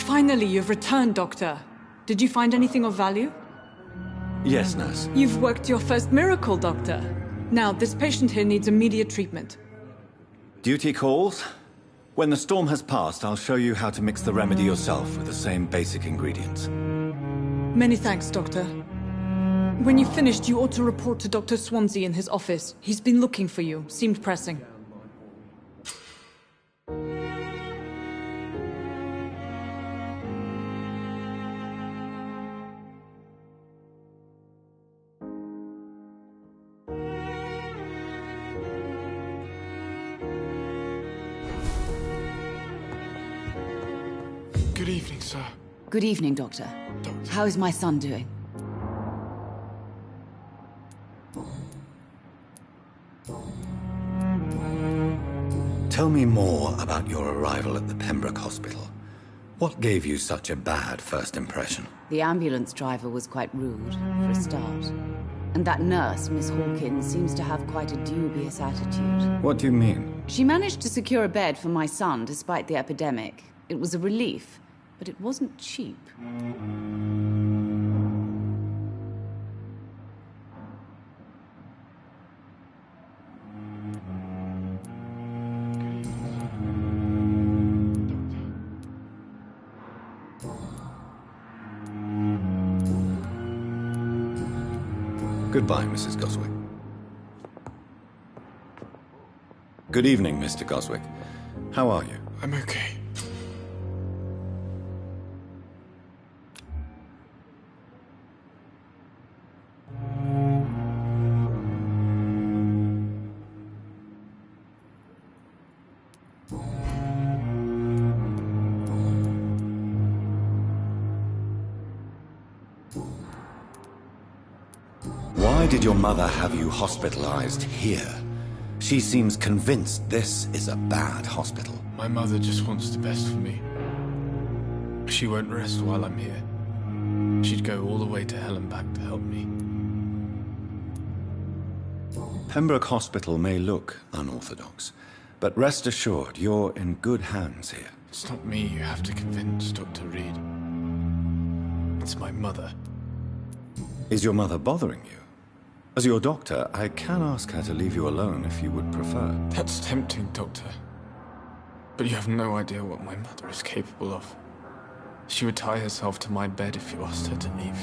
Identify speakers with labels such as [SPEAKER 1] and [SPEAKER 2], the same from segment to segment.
[SPEAKER 1] Finally, you've returned, Doctor. Did you find anything of value?
[SPEAKER 2] Yes, nurse.
[SPEAKER 1] You've worked your first miracle, Doctor. Now, this patient here needs immediate treatment.
[SPEAKER 2] Duty calls. When the storm has passed, I'll show you how to mix the remedy yourself with the same basic ingredients.
[SPEAKER 1] Many thanks, Doctor. When you've finished, you ought to report to Dr. Swansea in his office. He's been looking for you. Seemed pressing.
[SPEAKER 3] Good evening, sir.
[SPEAKER 4] Good evening, Doctor. How is my son doing?
[SPEAKER 2] Tell me more about your arrival at the Pembroke Hospital. What gave you such a bad first impression?
[SPEAKER 4] The ambulance driver was quite rude, for a start. And that nurse, Miss Hawkins, seems to have quite a dubious attitude.
[SPEAKER 2] What do you mean?
[SPEAKER 4] She managed to secure a bed for my son despite the epidemic. It was a relief, but it wasn't cheap.
[SPEAKER 2] Goodbye, Mrs. Goswick. Good evening, Mr. Goswick. How are you?
[SPEAKER 3] I'm okay.
[SPEAKER 2] Why did your mother have you hospitalized here? She seems convinced this is a bad hospital.
[SPEAKER 3] My mother just wants the best for me. She won't rest while I'm here. She'd go all the way to hell and back to help me.
[SPEAKER 2] Pembroke Hospital may look unorthodox, but rest assured you're in good hands here.
[SPEAKER 3] It's not me you have to convince, Dr. Reed. It's my mother.
[SPEAKER 2] Is your mother bothering you? As your doctor, I can ask her to leave you alone if you would prefer.
[SPEAKER 3] That's tempting, Doctor. But you have no idea what my mother is capable of. She would tie herself to my bed if you asked her to leave.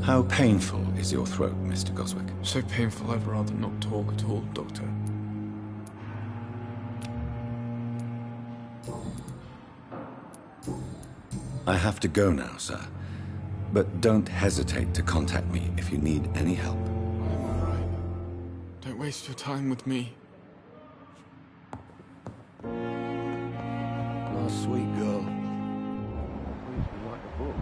[SPEAKER 2] How painful is your throat, Mr. Goswick?
[SPEAKER 3] So painful I'd rather not talk at all, Doctor.
[SPEAKER 2] I have to go now, sir. But don't hesitate to contact me if you need any help.
[SPEAKER 3] I'm all right. Don't waste your time with me.
[SPEAKER 5] Oh, sweet girl. You like the book?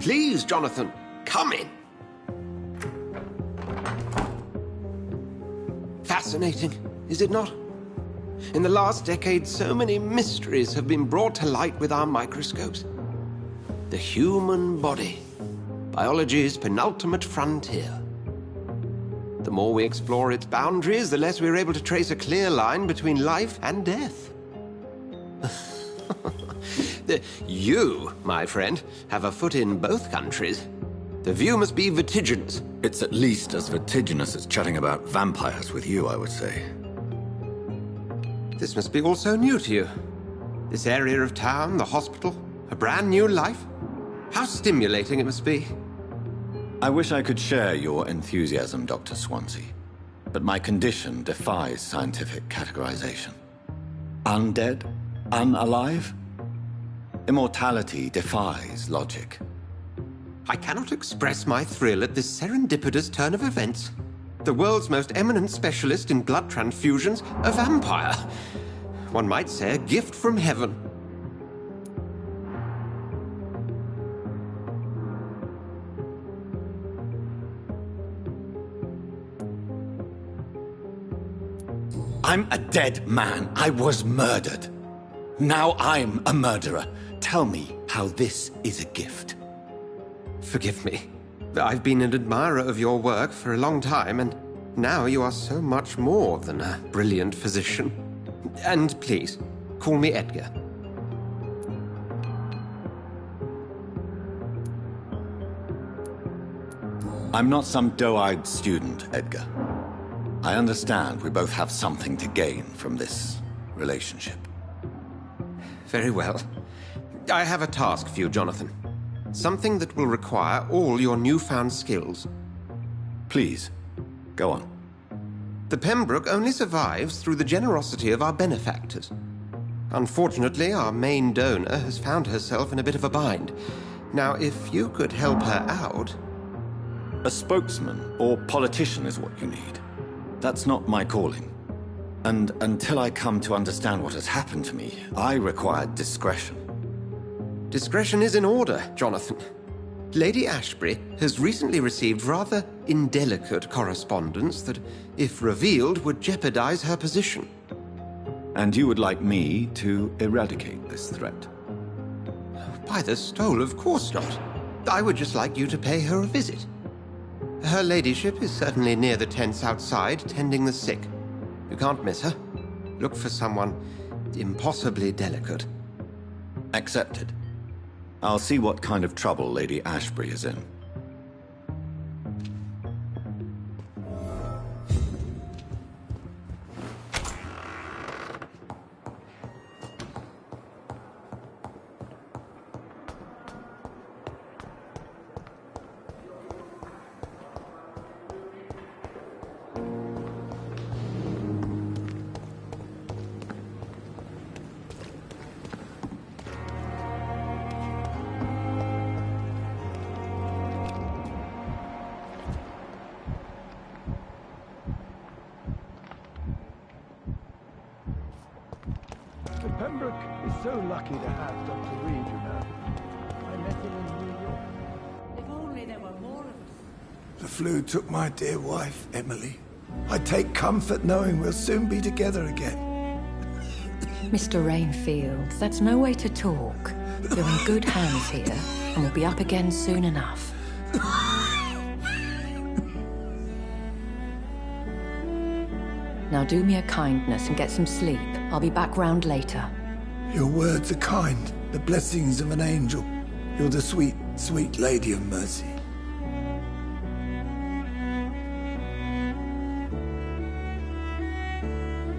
[SPEAKER 6] Please, Jonathan, come in. Fascinating, is it not? In the last decade, so many mysteries have been brought to light with our microscopes. The human body, biology's penultimate frontier. The more we explore its boundaries, the less we're able to trace a clear line between life and death. You, my friend, have a foot in both countries. The view must be vertiginous.
[SPEAKER 2] It's at least as vertiginous as chatting about vampires with you, I would say.
[SPEAKER 6] This must be all so new to you. This area of town, the hospital, a brand new life. How stimulating it must be.
[SPEAKER 2] I wish I could share your enthusiasm, Dr. Swansea, but my condition defies scientific categorization. Undead? Unalive? Immortality defies logic.
[SPEAKER 6] I cannot express my thrill at this serendipitous turn of events. The world's most eminent specialist in blood transfusions, a vampire. One might say a gift from heaven.
[SPEAKER 2] I'm a dead man. I was murdered. Now I'm a murderer. Tell me how this is a gift.
[SPEAKER 6] Forgive me. I've been an admirer of your work for a long time, and now you are so much more than a brilliant physician. And please, call me Edgar.
[SPEAKER 2] I'm not some doe-eyed student, Edgar. I understand we both have something to gain from this relationship.
[SPEAKER 6] Very well. I have a task for you, Jonathan. Something that will require all your newfound skills.
[SPEAKER 2] Please, go on.
[SPEAKER 6] The Pembroke only survives through the generosity of our benefactors. Unfortunately, our main donor has found herself in a bit of a bind. Now, if you could help her out...
[SPEAKER 2] A spokesman or politician is what you need. That's not my calling. And until I come to understand what has happened to me, I require discretion.
[SPEAKER 6] Discretion is in order, Jonathan. Lady Ashbury has recently received rather indelicate correspondence that, if revealed, would jeopardize her position.
[SPEAKER 2] And you would like me to eradicate this threat?
[SPEAKER 6] By the stole, of course not. I would just like you to pay her a visit. Her ladyship is certainly near the tents outside, tending the sick. You can't miss her. Look for someone impossibly delicate.
[SPEAKER 2] Accepted. I'll see what kind of trouble Lady Ashbury is in.
[SPEAKER 5] Pembroke is so lucky to have Dr. Reed, you know. I met him in New York.
[SPEAKER 7] If only there were more of us.
[SPEAKER 8] The flu took my dear wife, Emily. I take comfort knowing we'll soon be together again.
[SPEAKER 7] Mr. Rainfield, that's no way to talk. You're in good hands here, and we'll be up again soon enough. Now do me a kindness and get some sleep. I'll be back round later.
[SPEAKER 8] Your words are kind, the blessings of an angel. You're the sweet, sweet Lady of Mercy.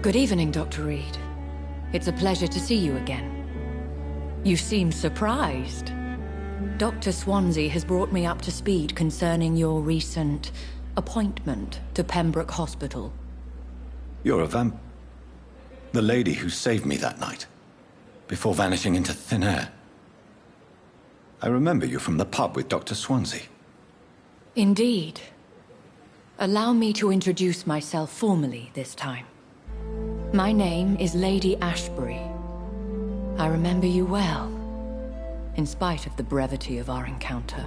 [SPEAKER 7] Good evening, Dr. Reed. It's a pleasure to see you again. You seem surprised. Dr. Swansea has brought me up to speed concerning your recent appointment to Pembroke Hospital.
[SPEAKER 2] You're a the lady who saved me that night, before vanishing into thin air. I remember you from the pub with Dr. Swansea.
[SPEAKER 7] Indeed. Allow me to introduce myself formally this time. My name is Lady Ashbury. I remember you well. in spite of the brevity of our encounter.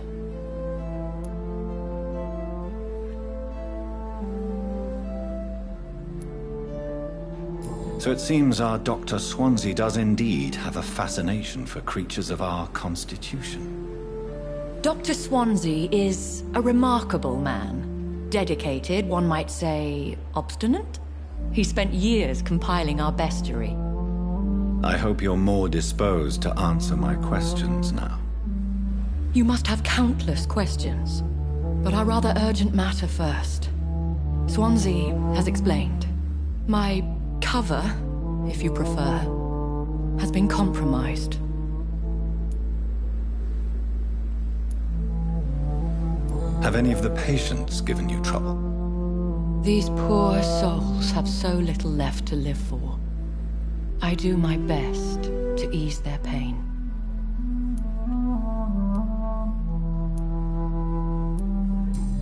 [SPEAKER 2] So it seems our Dr. Swansea does indeed have a fascination for creatures of our constitution.
[SPEAKER 7] Dr. Swansea is a remarkable man. Dedicated, one might say, obstinate? He spent years compiling our bestiary.
[SPEAKER 2] I hope you're more disposed to answer my questions now.
[SPEAKER 7] You must have countless questions, but our rather urgent matter first. Swansea has explained. My cover, if you prefer, has been compromised.
[SPEAKER 2] Have any of the patients given you trouble?
[SPEAKER 7] These poor souls have so little left to live for. I do my best to ease their pain.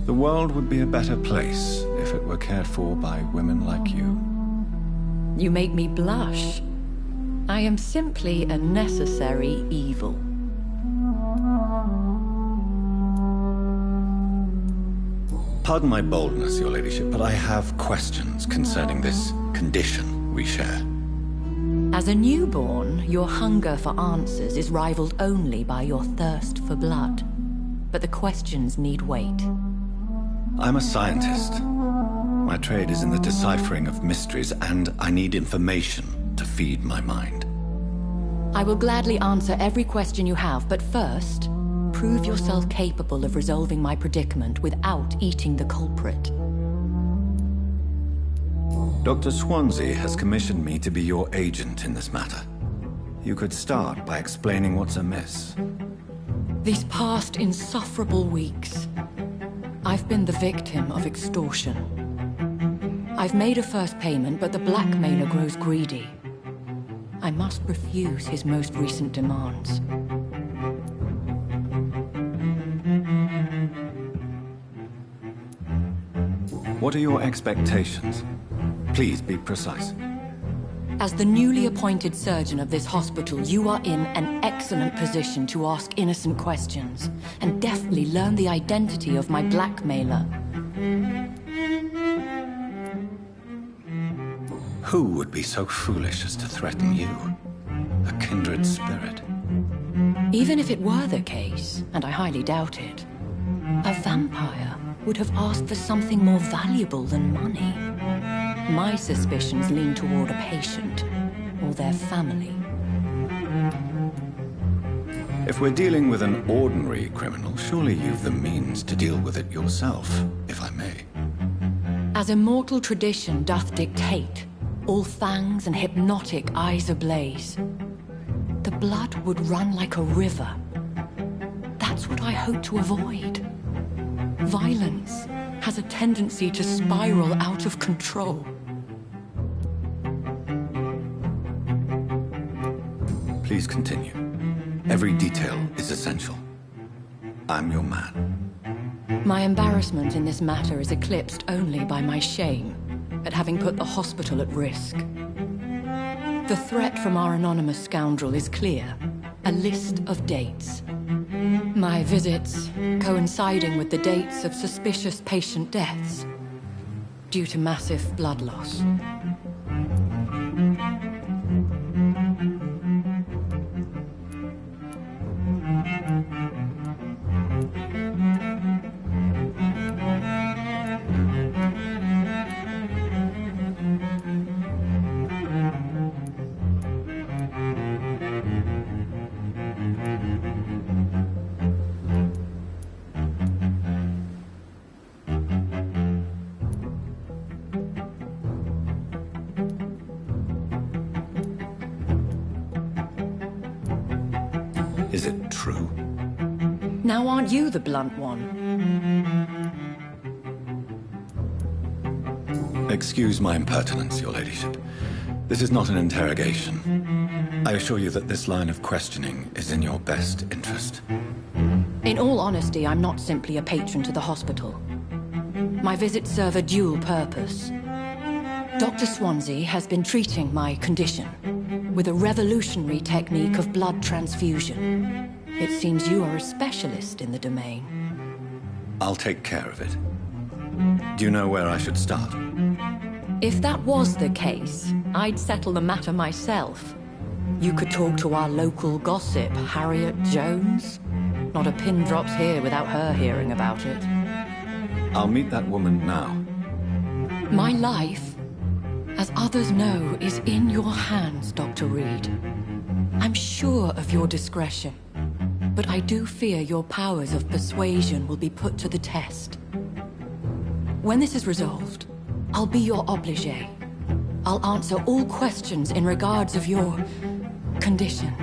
[SPEAKER 2] The world would be a better place if it were cared for by women like you.
[SPEAKER 7] You make me blush. I am simply a necessary evil.
[SPEAKER 2] Pardon my boldness, Your Ladyship, but I have questions concerning this condition we share.
[SPEAKER 7] As a newborn, your hunger for answers is rivaled only by your thirst for blood. But the questions need wait.
[SPEAKER 2] I'm a scientist. My trade is in the deciphering of mysteries, and I need information to feed my mind.
[SPEAKER 7] I will gladly answer every question you have, but first, prove yourself capable of resolving my predicament without eating the culprit.
[SPEAKER 2] Dr. Swansea has commissioned me to be your agent in this matter. You could start by explaining what's amiss.
[SPEAKER 7] These past insufferable weeks, I've been the victim of extortion. I've made a first payment, but the blackmailer grows greedy. I must refuse his most recent demands.
[SPEAKER 2] What are your expectations? Please be precise.
[SPEAKER 7] As the newly appointed surgeon of this hospital, you are in an excellent position to ask innocent questions and deftly learn the identity of my blackmailer.
[SPEAKER 2] Who would be so foolish as to threaten you? A kindred spirit.
[SPEAKER 7] Even if it were the case, and I highly doubt it, a vampire would have asked for something more valuable than money. My suspicions lean toward a patient or their family.
[SPEAKER 2] If we're dealing with an ordinary criminal, surely you've the means to deal with it yourself, if I may.
[SPEAKER 7] As immortal tradition doth dictate, all fangs and hypnotic eyes ablaze, the blood would run like a river. That's what I hope to avoid. Violence has a tendency to spiral out of control.
[SPEAKER 2] Please continue. Every detail is essential. I'm your man.
[SPEAKER 7] My embarrassment in this matter is eclipsed only by my shame at having put the hospital at risk. The threat from our anonymous scoundrel is clear. A list of dates. My visits coinciding with the dates of suspicious patient deaths due to massive blood loss.
[SPEAKER 2] Is it true?
[SPEAKER 7] Now aren't you the blunt one?
[SPEAKER 2] Excuse my impertinence, Your Ladyship. This is not an interrogation. I assure you that this line of questioning is in your best interest.
[SPEAKER 7] In all honesty, I'm not simply a patron to the hospital. My visits serve a dual purpose. Dr. Swansea has been treating my condition with a revolutionary technique of blood transfusion. It seems you are a specialist in the domain.
[SPEAKER 2] I'll take care of it. Do you know where I should start?
[SPEAKER 7] If that was the case, I'd settle the matter myself. You could talk to our local gossip, Harriet Jones. Not a pin drops here without her hearing about it.
[SPEAKER 2] I'll meet that woman now.
[SPEAKER 7] My life, as others know, is in your hands, Dr. Reed. I'm sure of your discretion, but I do fear your powers of persuasion will be put to the test. When this is resolved, I'll be your obligé. I'll answer all questions in regards of your condition.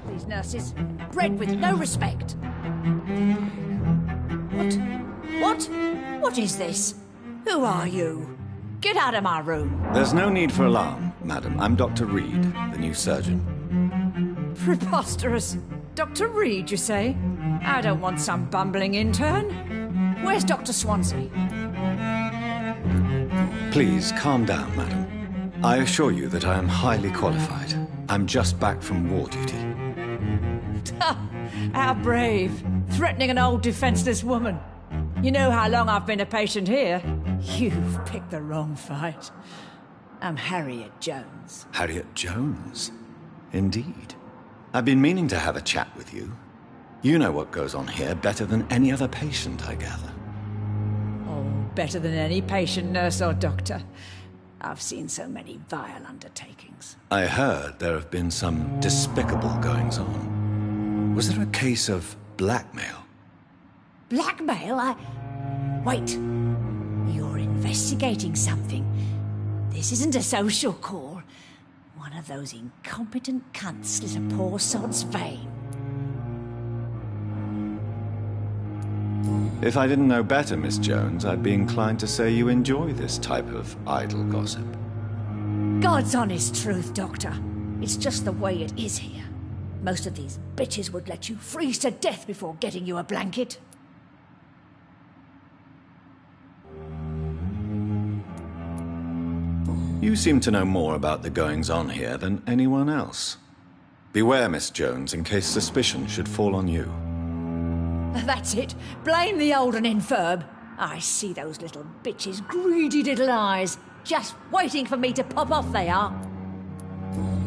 [SPEAKER 9] These nurses, bred with no respect. What is this? Who are you? Get out of my room.
[SPEAKER 2] There's no need for alarm, madam. I'm Dr. Reed, the new surgeon.
[SPEAKER 9] Preposterous. Dr. Reed, you say? I don't want some bumbling intern. Where's Dr. Swansea?
[SPEAKER 2] Please, calm down, madam. I assure you that I am highly qualified. I'm just back from war duty.
[SPEAKER 9] How brave. Threatening an old defenseless woman. You know how long I've been a patient here? You've picked the wrong fight. I'm Harriet Jones.
[SPEAKER 2] Harriet Jones? Indeed. I've been meaning to have a chat with you. You know what goes on here better than any other patient, I gather.
[SPEAKER 9] Oh, better than any patient, nurse or doctor. I've seen so many vile undertakings.
[SPEAKER 2] I heard there have been some despicable goings-on. Was there a case of blackmail?
[SPEAKER 9] Blackmail? Wait. You're investigating something. This isn't a social call. One of those incompetent cunts slit a poor sod's vein.
[SPEAKER 2] If I didn't know better, Miss Jones, I'd be inclined to say you enjoy this type of idle gossip.
[SPEAKER 9] God's honest truth, Doctor. It's just the way it is here. Most of these bitches would let you freeze to death before getting you a blanket.
[SPEAKER 2] You seem to know more about the goings-on here than anyone else. Beware, Miss Jones, in case suspicion should fall on you.
[SPEAKER 9] That's it. Blame the old and infirm. I see those little bitches' greedy little eyes. Just waiting for me to pop off, they are.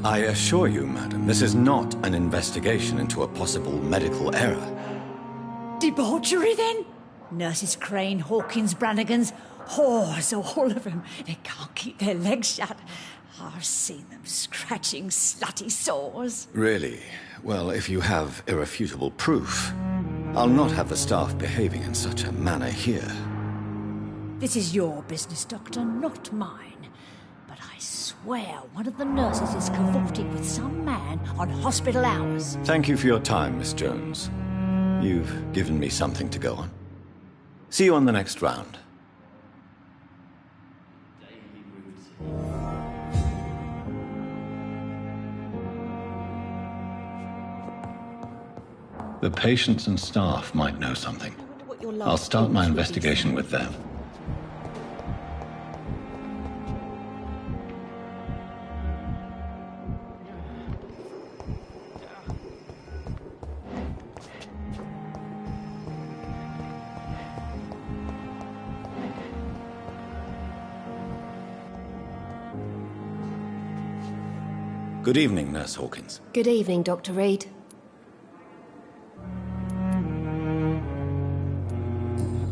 [SPEAKER 2] I assure you, madam, this is not an investigation into a possible medical error.
[SPEAKER 9] Debauchery, then? Nurses Crane, Hawkins, Brannigans, whores, all of them. They can't keep their legs shut. I've seen them scratching slutty sores.
[SPEAKER 2] Really? Well, if you have irrefutable proof, I'll not have the staff behaving in such a manner here.
[SPEAKER 9] This is your business, Doctor, not mine. But I swear one of the nurses is cavorting with some man on hospital hours.
[SPEAKER 2] Thank you for your time, Miss Jones. You've given me something to go on. See you on the next round. The patients and staff might know something. I'll start my investigation with them. Good evening, Nurse Hawkins.
[SPEAKER 10] Good evening, Dr. Reed.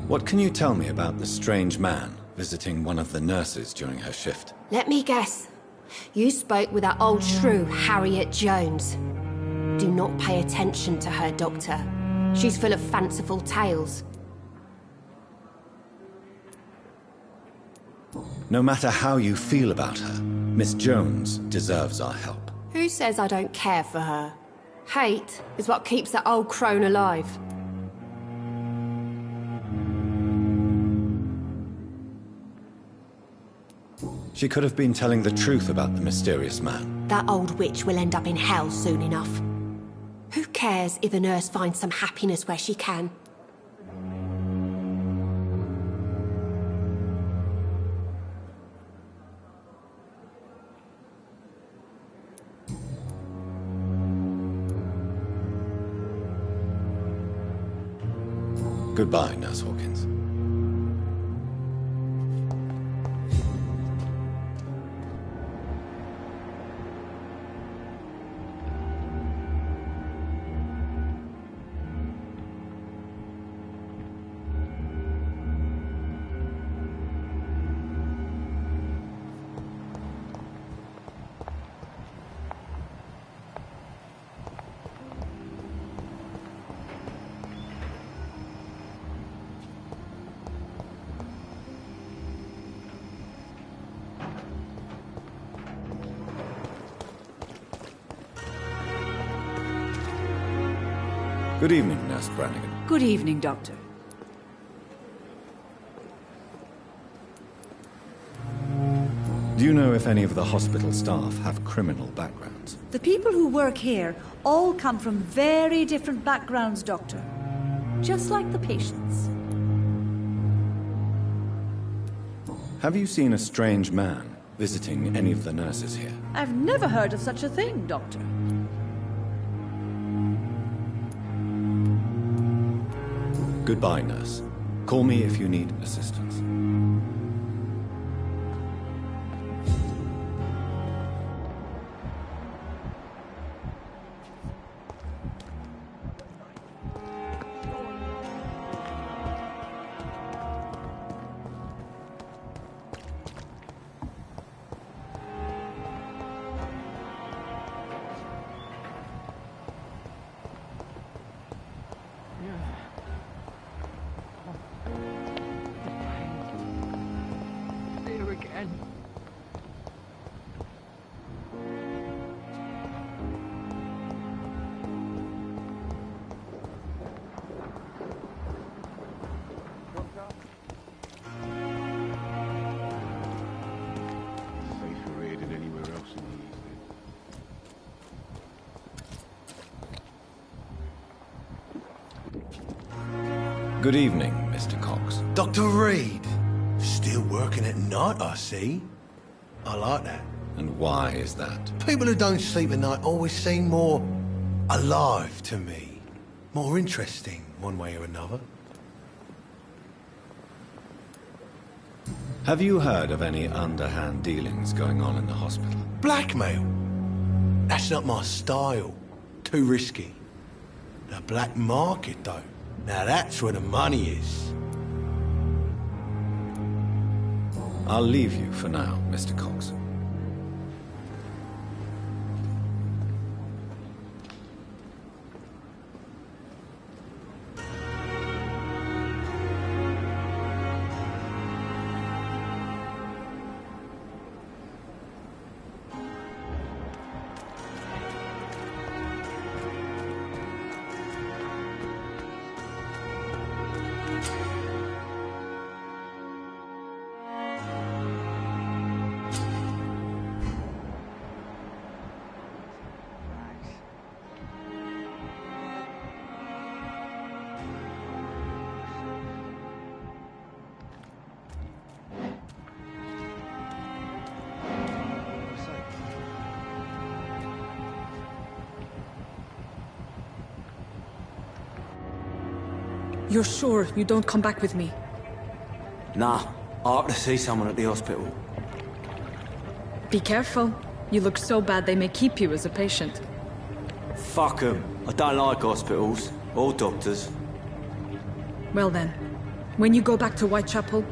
[SPEAKER 2] What can you tell me about the strange man visiting one of the nurses during her shift?
[SPEAKER 10] Let me guess. You spoke with that old shrew, Harriet Jones. Do not pay attention to her, Doctor. She's full of fanciful tales.
[SPEAKER 2] No matter how you feel about her, Miss Jones deserves our help.
[SPEAKER 10] Who says I don't care for her? Hate is what keeps that old crone alive.
[SPEAKER 2] She could have been telling the truth about the mysterious man.
[SPEAKER 10] That old witch will end up in hell soon enough. Who cares if a nurse finds some happiness where she can?
[SPEAKER 2] Goodbye, Nurse Hawkins. Good evening, Nurse Brannigan.
[SPEAKER 9] Good evening, Doctor.
[SPEAKER 2] Do you know if any of the hospital staff have criminal backgrounds?
[SPEAKER 9] The people who work here all come from very different backgrounds, Doctor. Just like the patients.
[SPEAKER 2] Have you seen a strange man visiting any of the nurses here?
[SPEAKER 9] I've never heard of such a thing, Doctor.
[SPEAKER 2] Goodbye, nurse. Call me if you need assistance. Good evening, Mr. Cox.
[SPEAKER 11] Dr. Reed. Still working at night, I see. I like that.
[SPEAKER 2] And why is that?
[SPEAKER 11] People who don't sleep at night always seem more alive to me. More interesting, one way or another.
[SPEAKER 2] Have you heard of any underhand dealings going on in the hospital?
[SPEAKER 11] Blackmail? That's not my style. Too risky. The black market, though. Now that's where the money is.
[SPEAKER 2] I'll leave you for now, Mr. Cox.
[SPEAKER 1] You're sure you don't come back with me?
[SPEAKER 12] Nah, I have to see someone at the hospital.
[SPEAKER 1] Be careful. You look so bad they may keep you as a patient.
[SPEAKER 12] Fuck 'em. I don't like hospitals, or doctors.
[SPEAKER 1] Well then, when you go back to Whitechapel,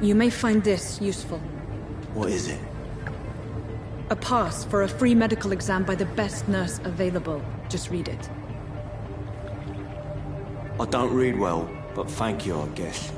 [SPEAKER 1] you may find this useful.
[SPEAKER 12] What is it?
[SPEAKER 1] A pass for a free medical exam by the best nurse available. Just read it.
[SPEAKER 12] I don't read well, but thank you, I guess.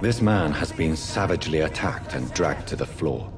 [SPEAKER 2] This man has been savagely attacked and dragged to the floor.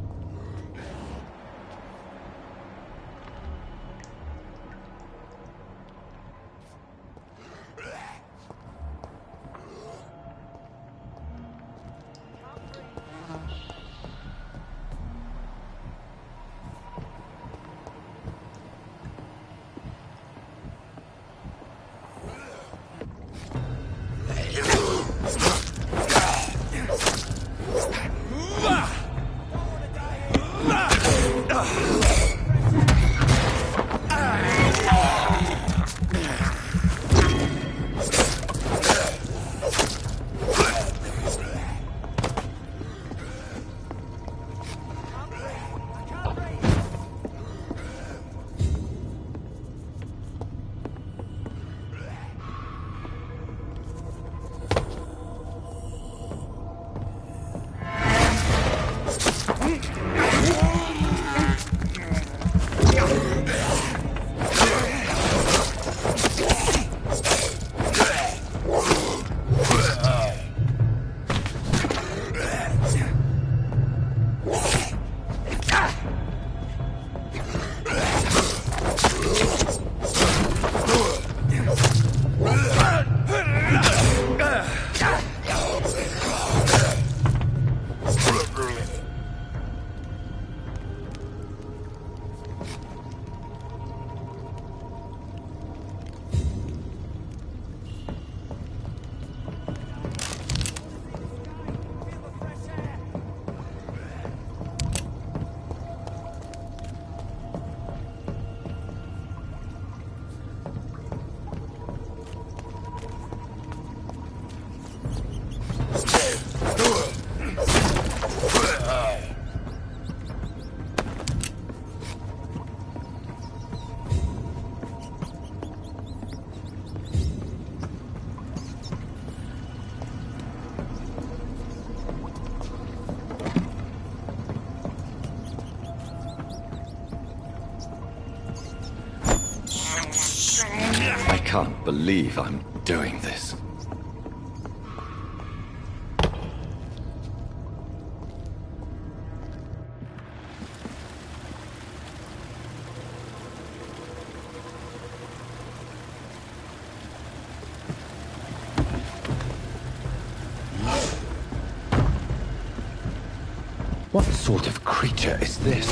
[SPEAKER 2] I can't believe I'm doing this. What sort of creature is this?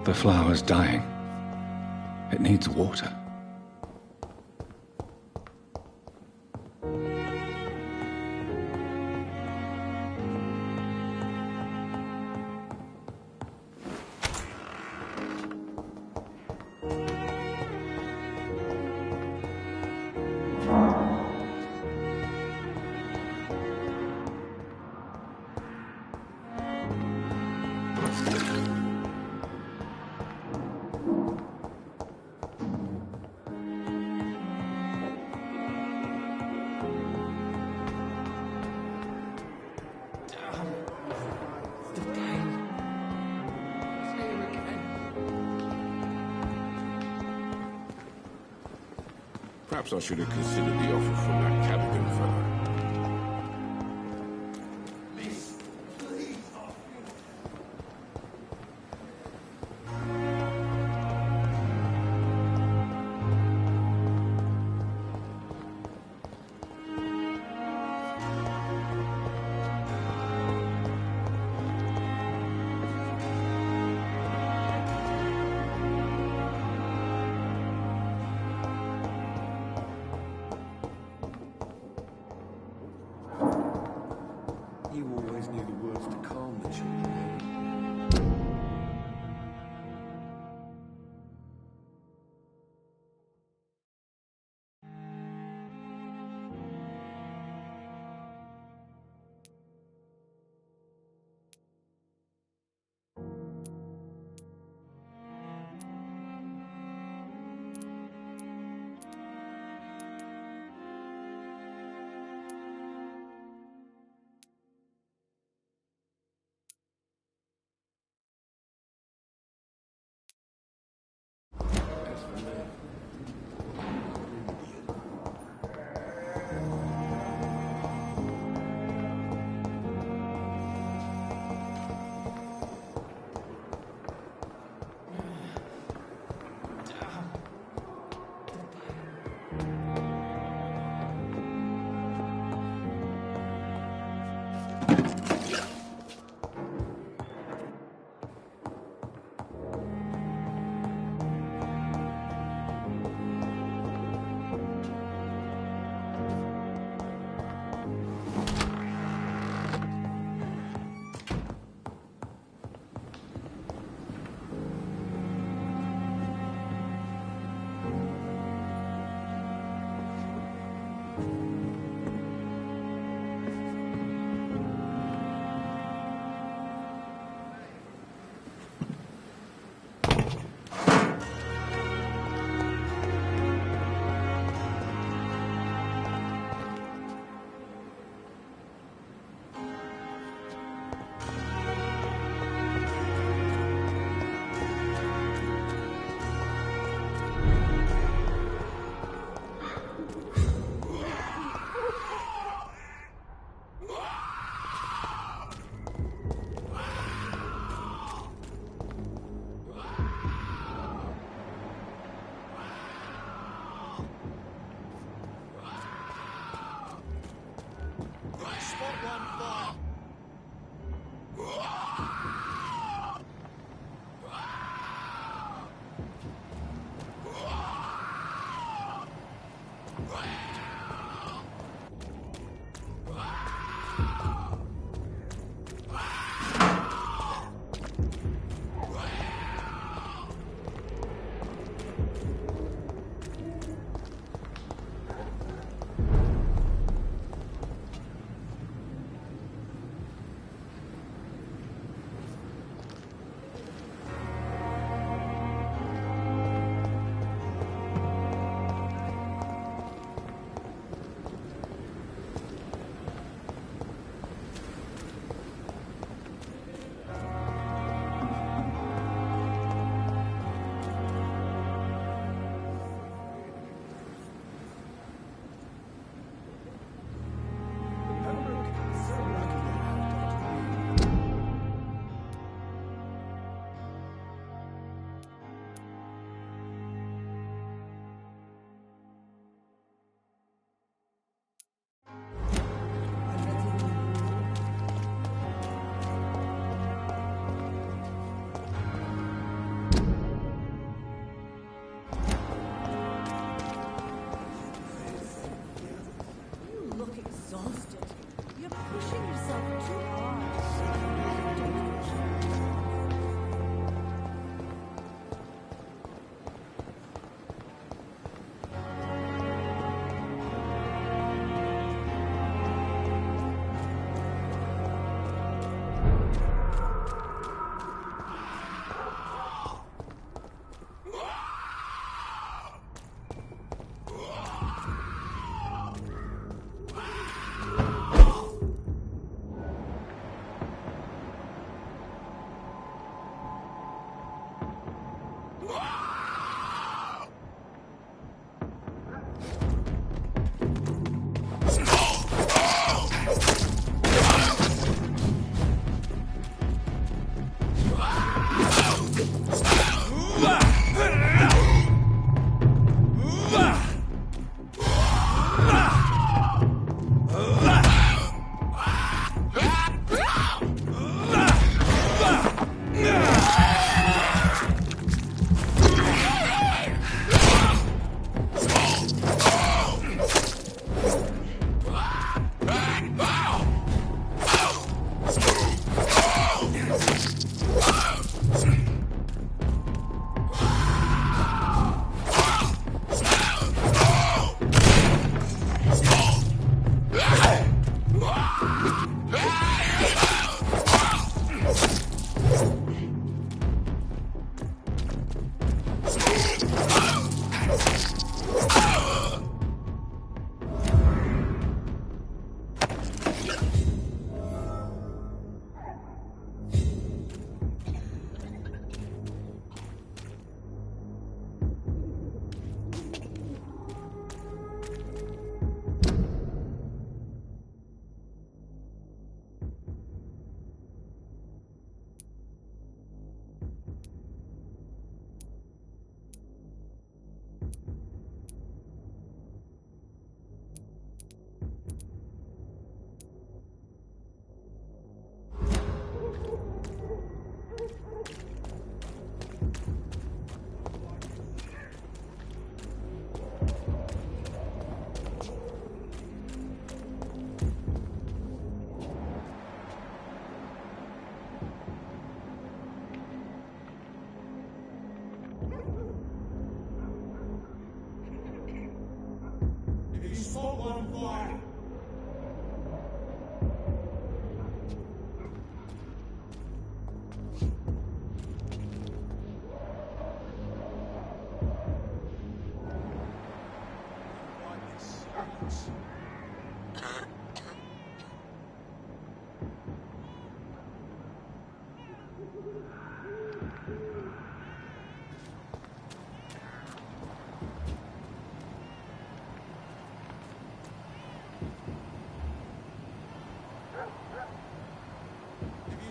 [SPEAKER 2] The flower's dying. It needs water.
[SPEAKER 13] Perhaps I should have considered the offer from that Callaghan fellow.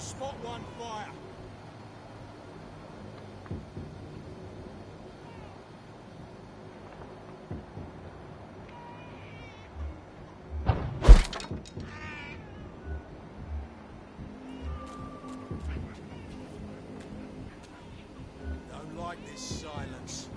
[SPEAKER 14] Spot one, fire. Don't like this silence.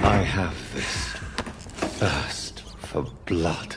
[SPEAKER 2] I have this thirst for blood.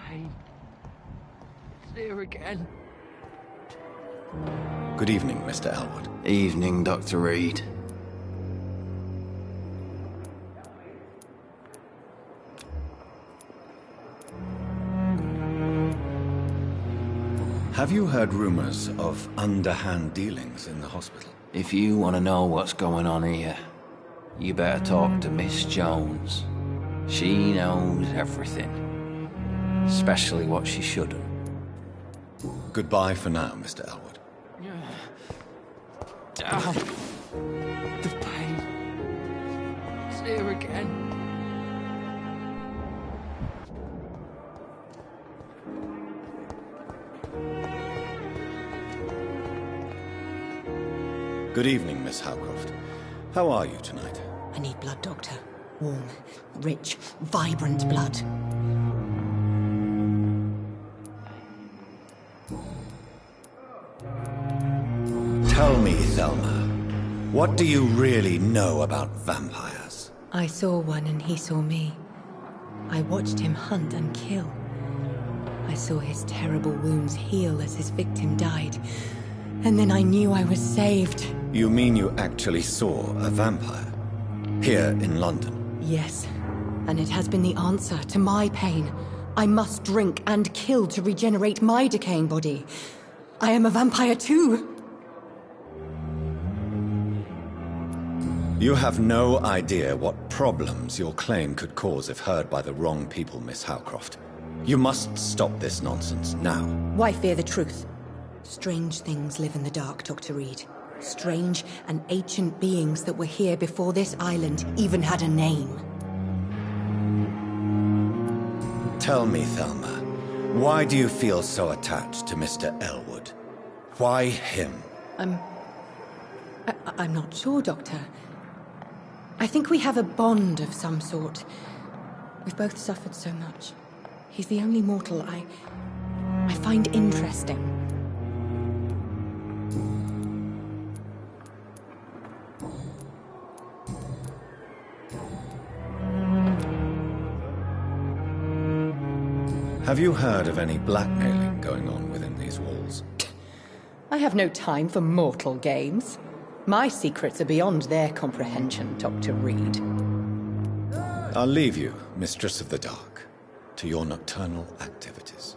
[SPEAKER 5] pain. It's here again.
[SPEAKER 2] Good evening, Mr. Elwood.
[SPEAKER 15] Evening, Dr. Reed.
[SPEAKER 2] Have you heard rumors of underhand dealings in the hospital?
[SPEAKER 15] If you want to know what's going on here, you better talk to Miss Jones. She knows everything. Especially what she shouldn't.
[SPEAKER 2] Goodbye for now, Mr. Elwood.
[SPEAKER 5] The pain. It's here again.
[SPEAKER 2] Good evening, Miss Howcroft. How are you tonight?
[SPEAKER 9] I need blood, Doctor. Warm, rich, vibrant blood.
[SPEAKER 2] Tell me, Thelma, what do you really know about vampires?
[SPEAKER 7] I saw one and he saw me. I watched him hunt and kill. I saw his terrible wounds heal as his victim died. And then I knew I was saved.
[SPEAKER 2] You mean you actually saw a vampire? Here in London?
[SPEAKER 7] Yes. And it has been the answer to my pain. I must drink and kill to regenerate my decaying body. I am a vampire too.
[SPEAKER 2] You have no idea what problems your claim could cause if heard by the wrong people, Miss Howcroft. You must stop this nonsense now.
[SPEAKER 7] Why fear the truth? Strange things live in the dark, Dr. Reed. Strange and ancient beings that were here before this island even had a name.
[SPEAKER 2] Tell me, Thelma, why do you feel so attached to Mr. Elwood? Why him?
[SPEAKER 7] I'm not sure, Doctor. I think we have a bond of some sort. We've both suffered so much. He's the only mortal I find interesting.
[SPEAKER 2] Have you heard of any blackmailing going on within these walls?
[SPEAKER 7] I have no time for mortal games. My secrets are beyond their comprehension, Dr. Reed.
[SPEAKER 2] I'll leave you, Mistress of the Dark, to your nocturnal activities.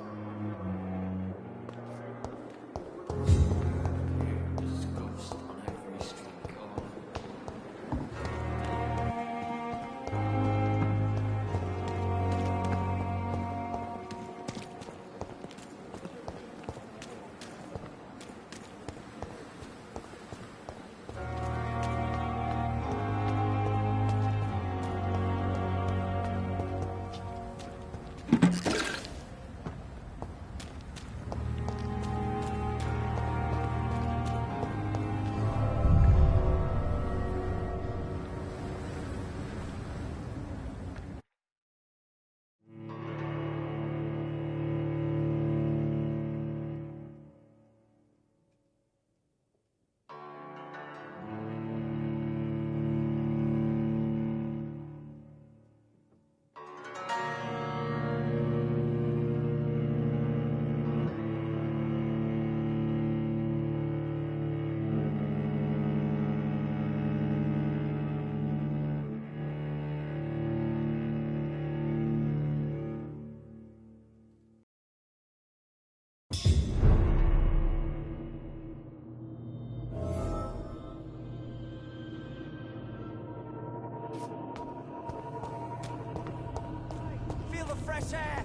[SPEAKER 14] fresh air!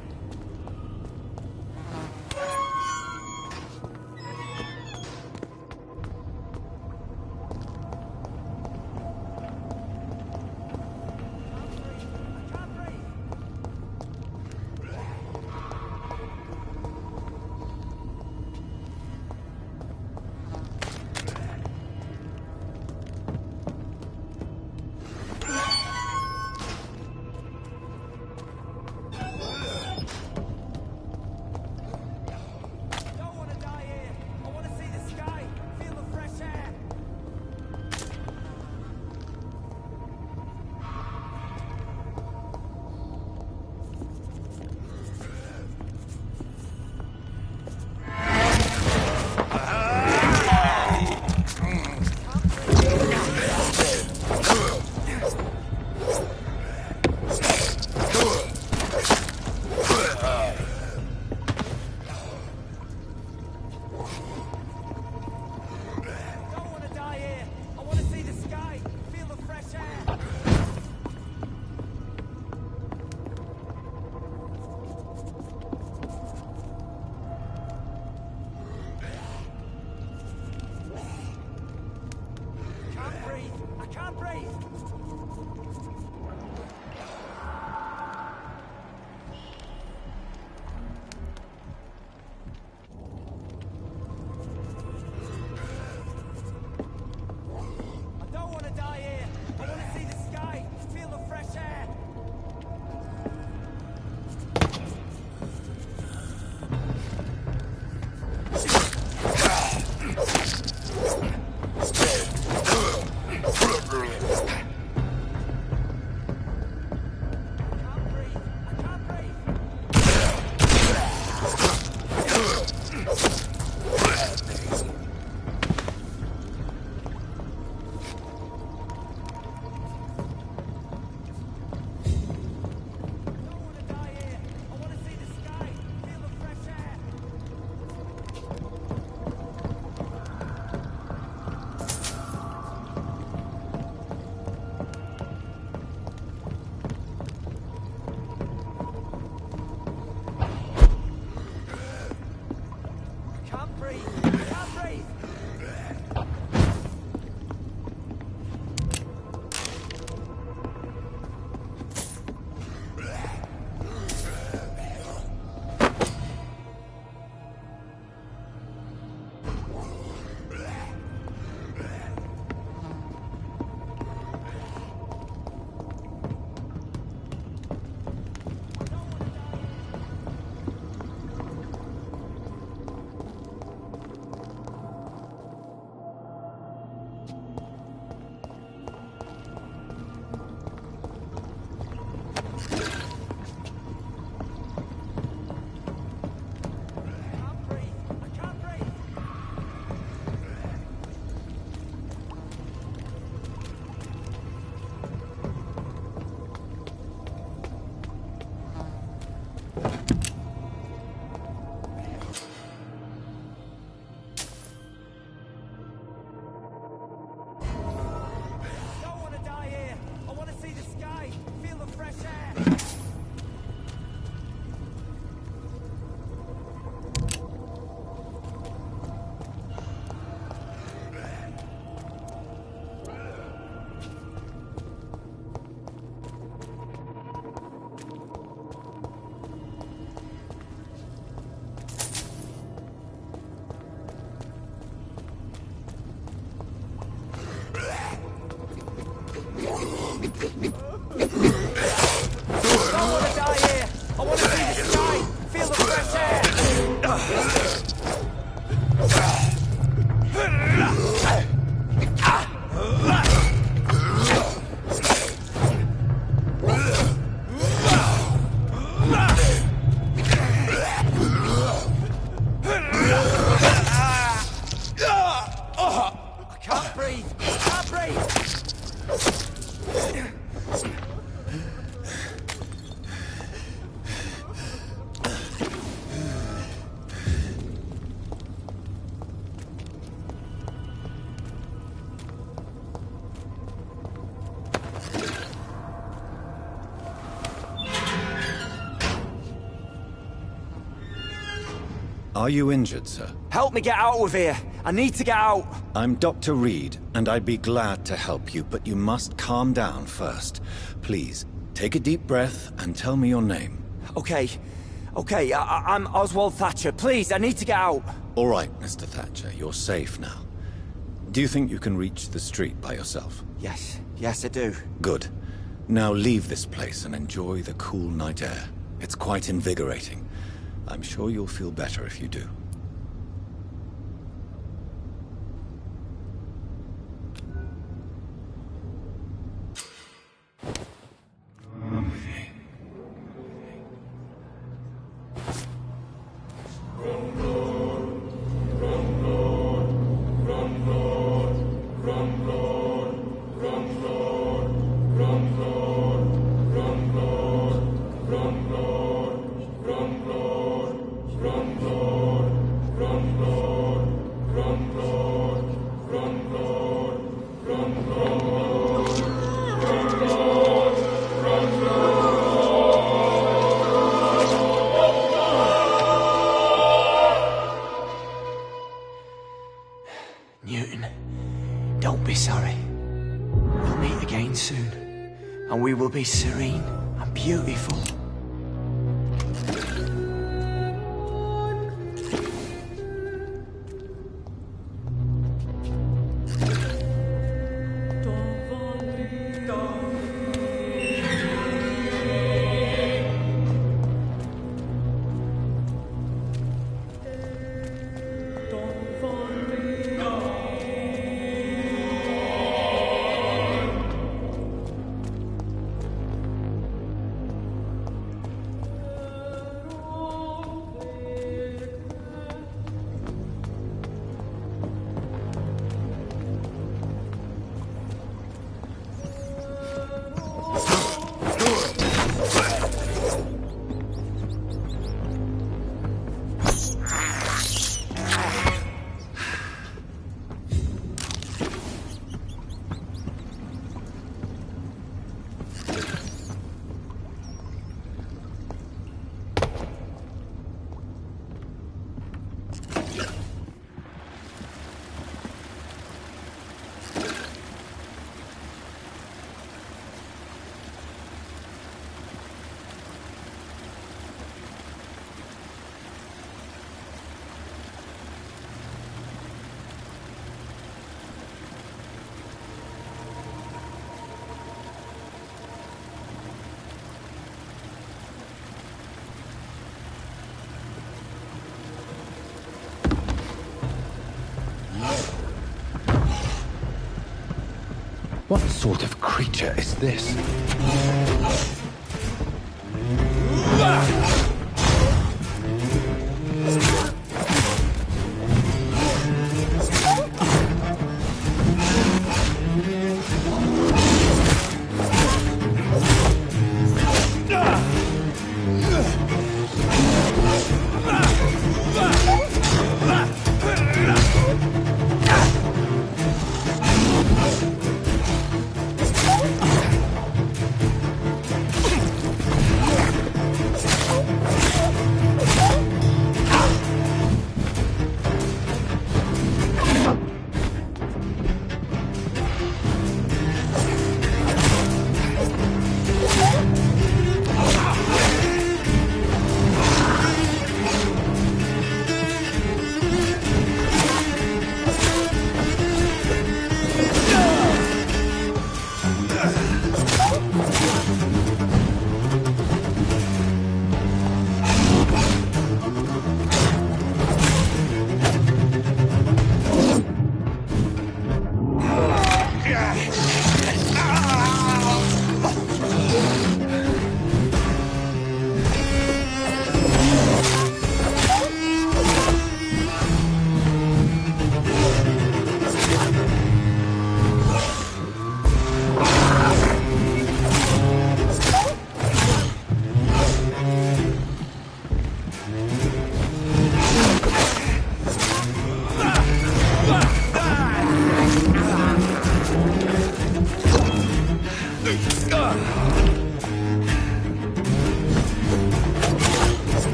[SPEAKER 2] Are you injured, sir?
[SPEAKER 12] Help me get out of here. I need to get out.
[SPEAKER 2] I'm Dr. Reed, and I'd be glad to help you, but you must calm down first. Please, take a deep breath and tell me your name.
[SPEAKER 12] Okay. I'm Oswald Thatcher. Please, I need to get out.
[SPEAKER 2] All right, Mr. Thatcher, you're safe now. Do you think you can reach the street by yourself?
[SPEAKER 12] Yes, I do.
[SPEAKER 2] Good. Now leave this place and enjoy the cool night air. It's quite invigorating. I'm sure you'll feel better if you do.
[SPEAKER 12] Newton, don't be sorry. We'll meet again soon, and we will be serene and beautiful.
[SPEAKER 8] What sort of creature is this?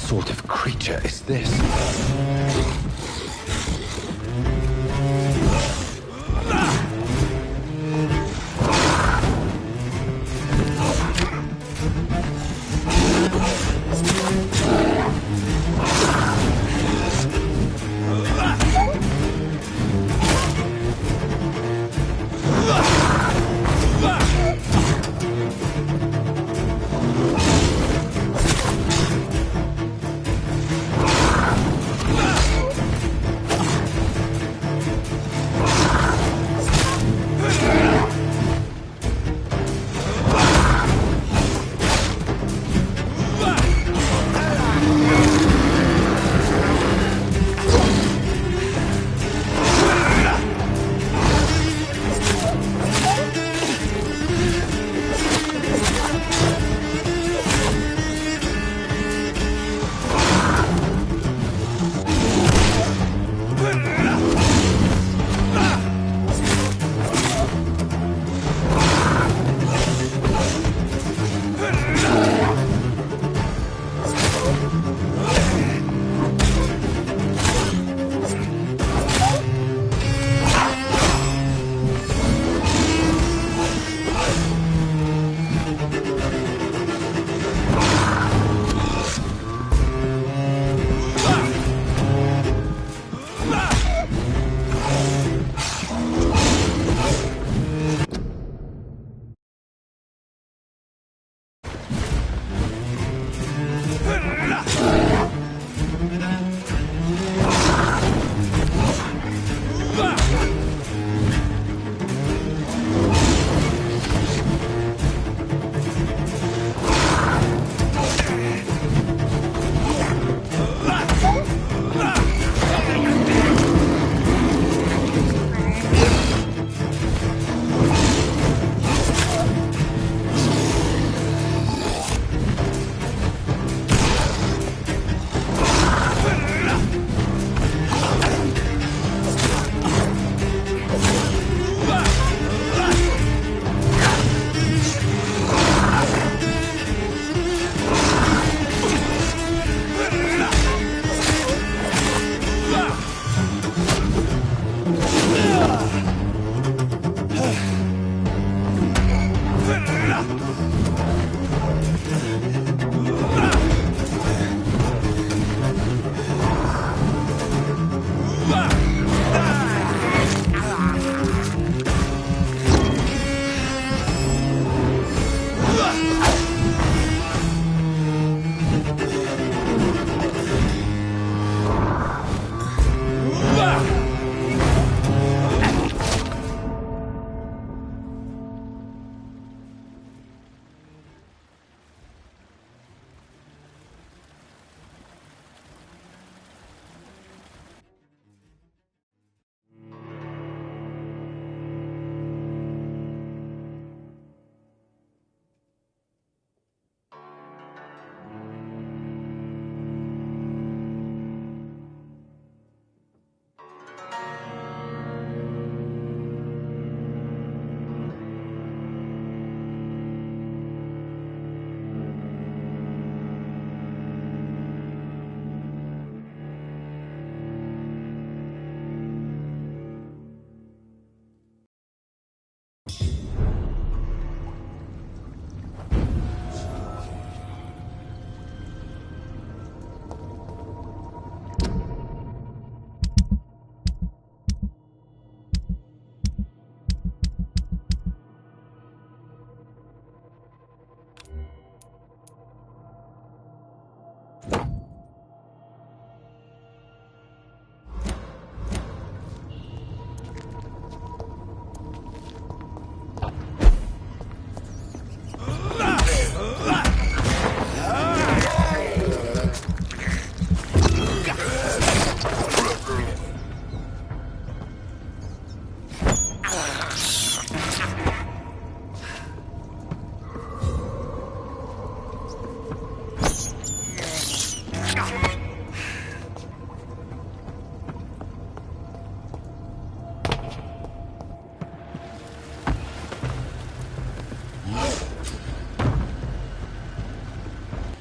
[SPEAKER 6] sort of creature is this?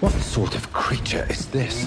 [SPEAKER 2] What sort of creature is this?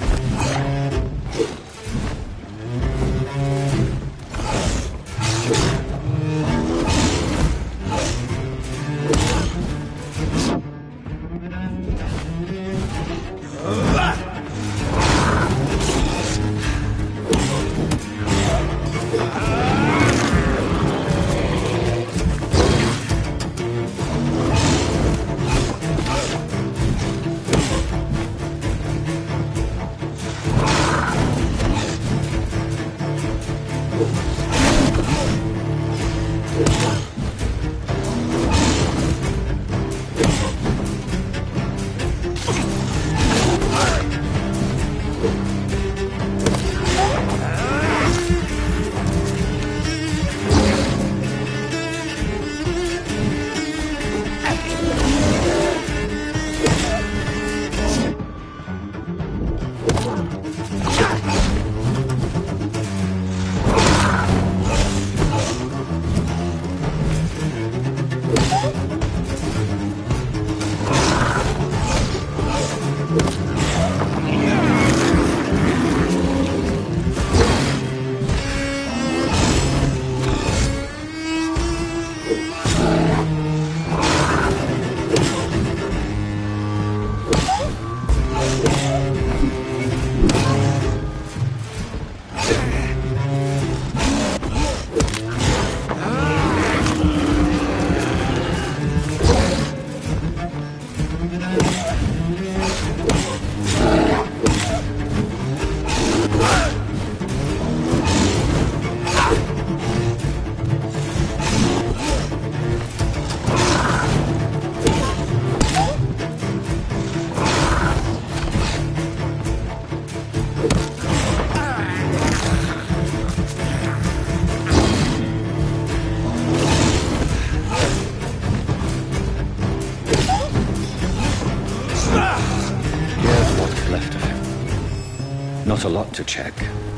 [SPEAKER 2] Not a lot to check,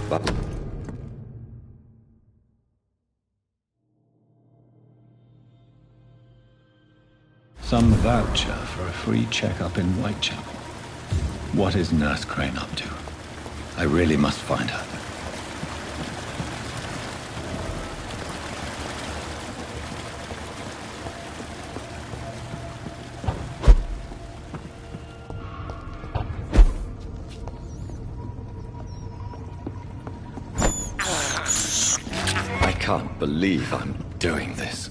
[SPEAKER 2] but... Some voucher for a free checkup in Whitechapel. What is Nurse Crane up to? I really must find her. I can't believe I'm doing this.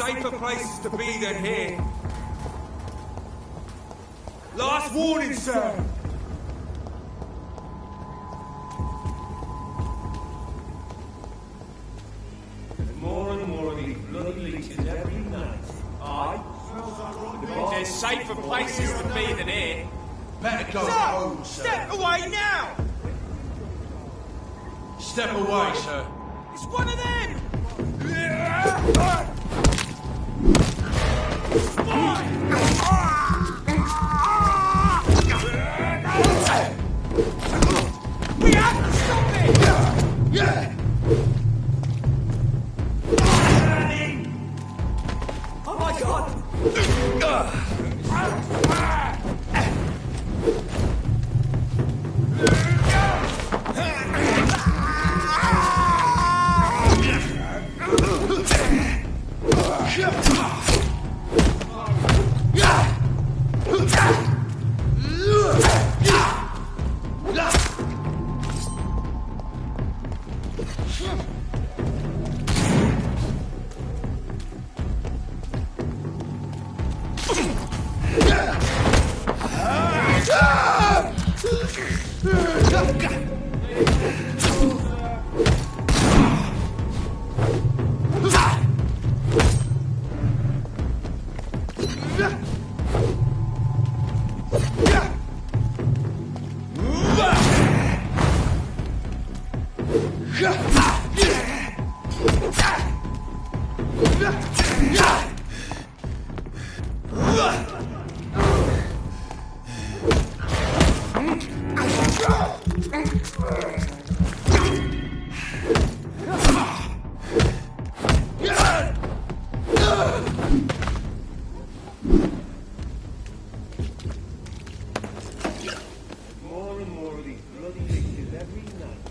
[SPEAKER 14] safer places to be than here. Last warning, sir!
[SPEAKER 16] More and more of these bloody leeches every night. Aye?
[SPEAKER 14] There's safer places to be than here.
[SPEAKER 11] Better go
[SPEAKER 14] Sir,
[SPEAKER 11] home, sir.
[SPEAKER 14] step away now!
[SPEAKER 11] Step away, sir.
[SPEAKER 14] It's one of them! We have to stop it!
[SPEAKER 11] Yeah!
[SPEAKER 14] Oh my god!
[SPEAKER 16] More and more of these bloody leeches every night.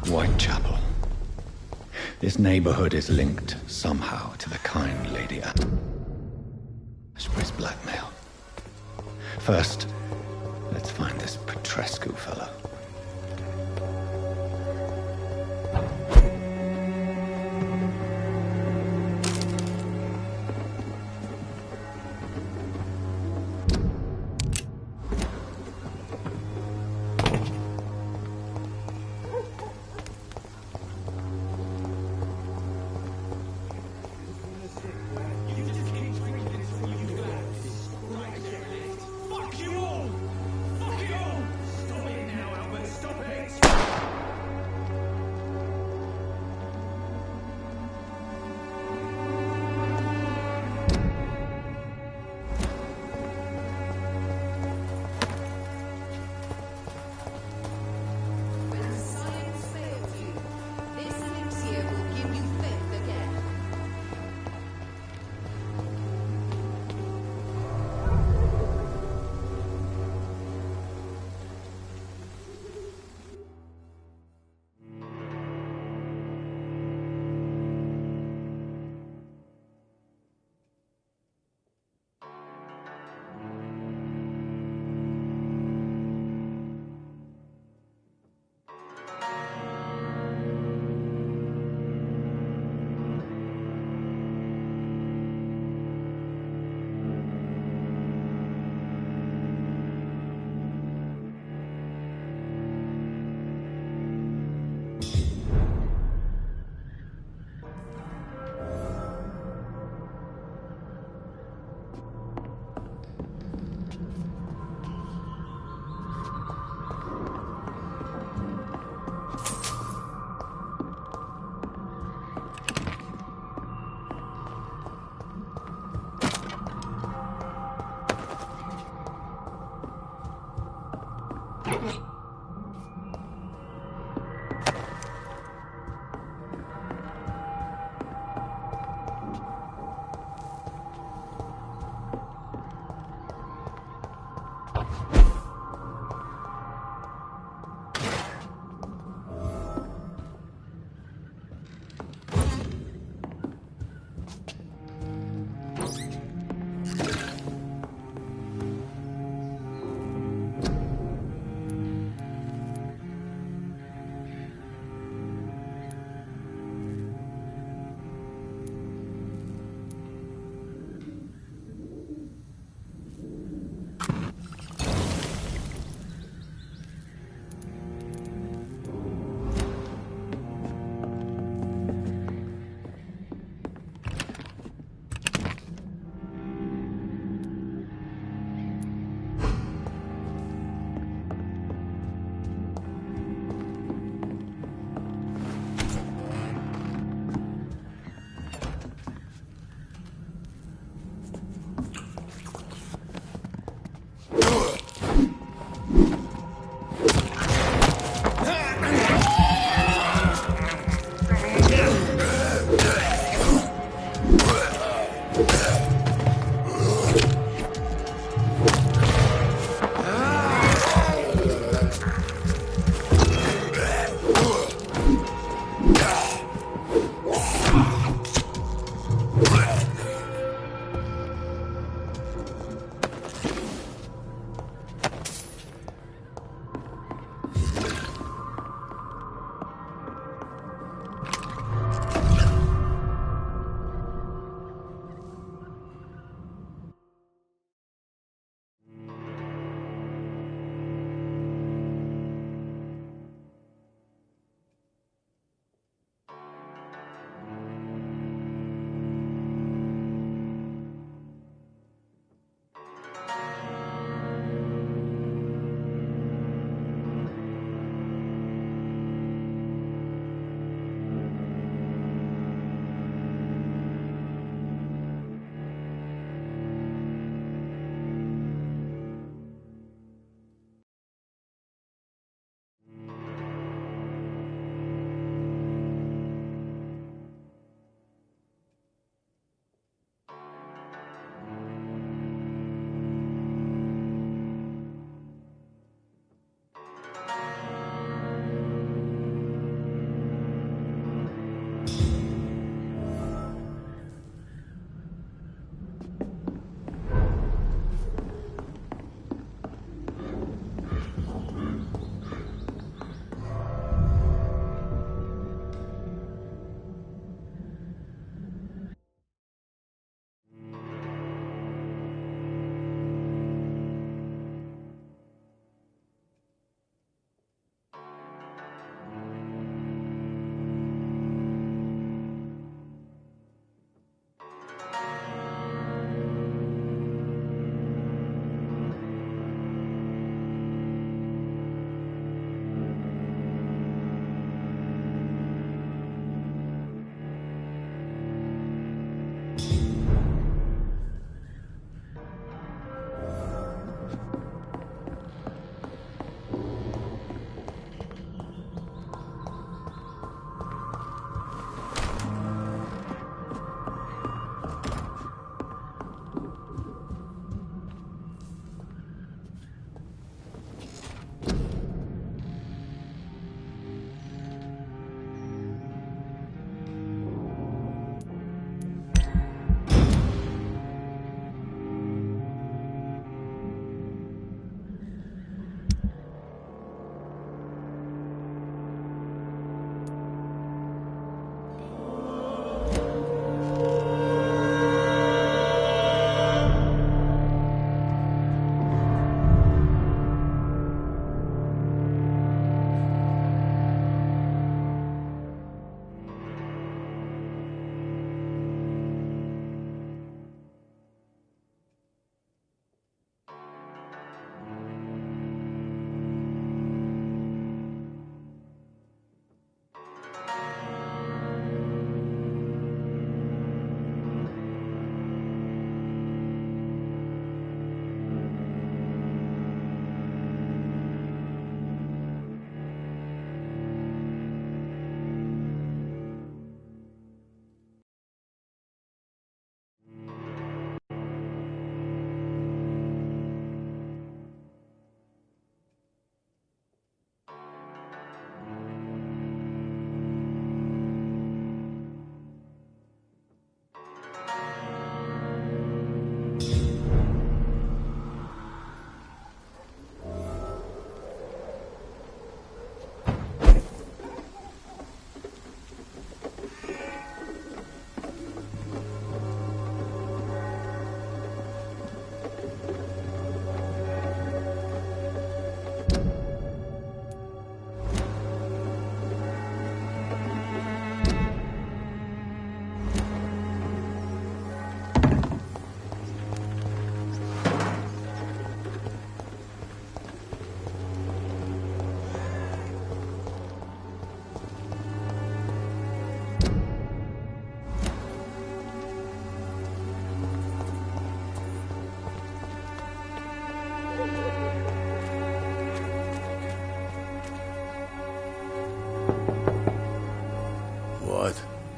[SPEAKER 2] Whitechapel. This neighborhood is linked somehow to the kind Lady Ashbury's blackmail. First, let's find this Petrescu fellow.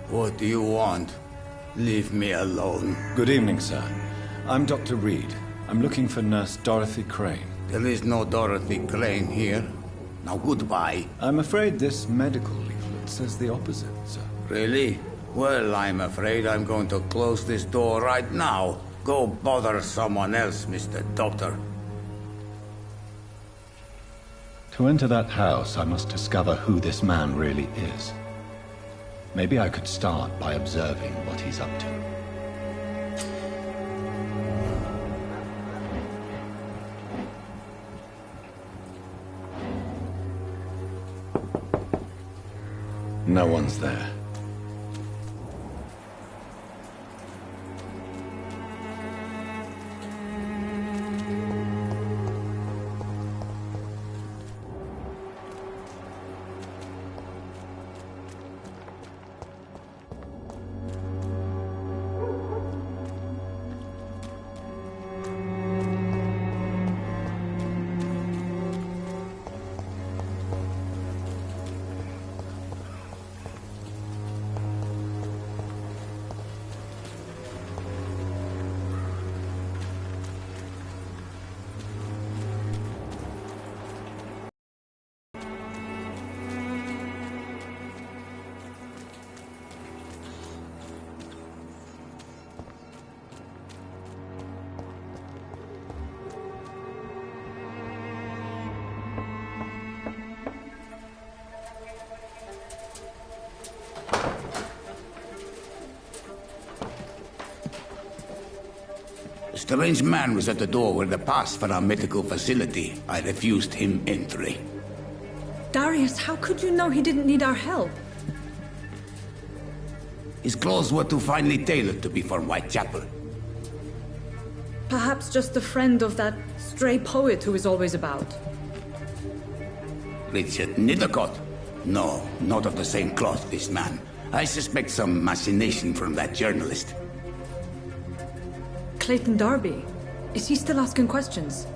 [SPEAKER 17] What do you want? Leave me alone.
[SPEAKER 2] Good evening, sir. I'm Dr. Reed. I'm looking for Nurse Dorothy Crane.
[SPEAKER 17] There is no Dorothy Crane here. Now goodbye.
[SPEAKER 2] I'm afraid this medical leaflet says the opposite, sir.
[SPEAKER 17] Really? Well, I'm afraid I'm going to close this door right now. Go bother someone else, Mr. Doctor.
[SPEAKER 2] To enter that house, I must discover who this man really is. Maybe I could start by observing what he's up to. No one's there.
[SPEAKER 17] A strange man was at the door with a pass for our medical facility. I refused him entry.
[SPEAKER 1] Darius, how could you know he didn't need our help?
[SPEAKER 17] His clothes were too finely tailored to be from Whitechapel.
[SPEAKER 1] Perhaps just a friend of that stray poet who is always about.
[SPEAKER 17] Richard Nithercott? No, not of the same cloth, this man. I suspect some machination from that journalist.
[SPEAKER 1] Clayton Darby. Is he still asking questions?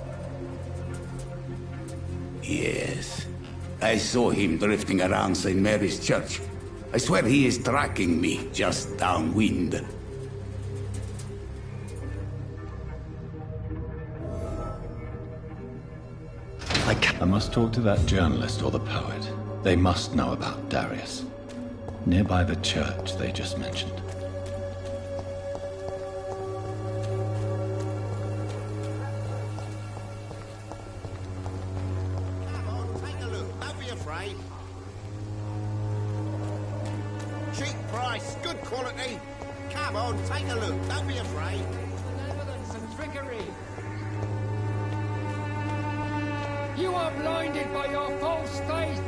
[SPEAKER 17] Yes. I saw him drifting around St. Mary's Church. I swear he is tracking me just downwind.
[SPEAKER 2] I must talk to that journalist or the poet. They must know about Darius. Nearby the church they just mentioned.
[SPEAKER 18] Cheap price, good quality. Come on, take a look. Don't be afraid.
[SPEAKER 19] Evidence and trickery. You are blinded by your false faith,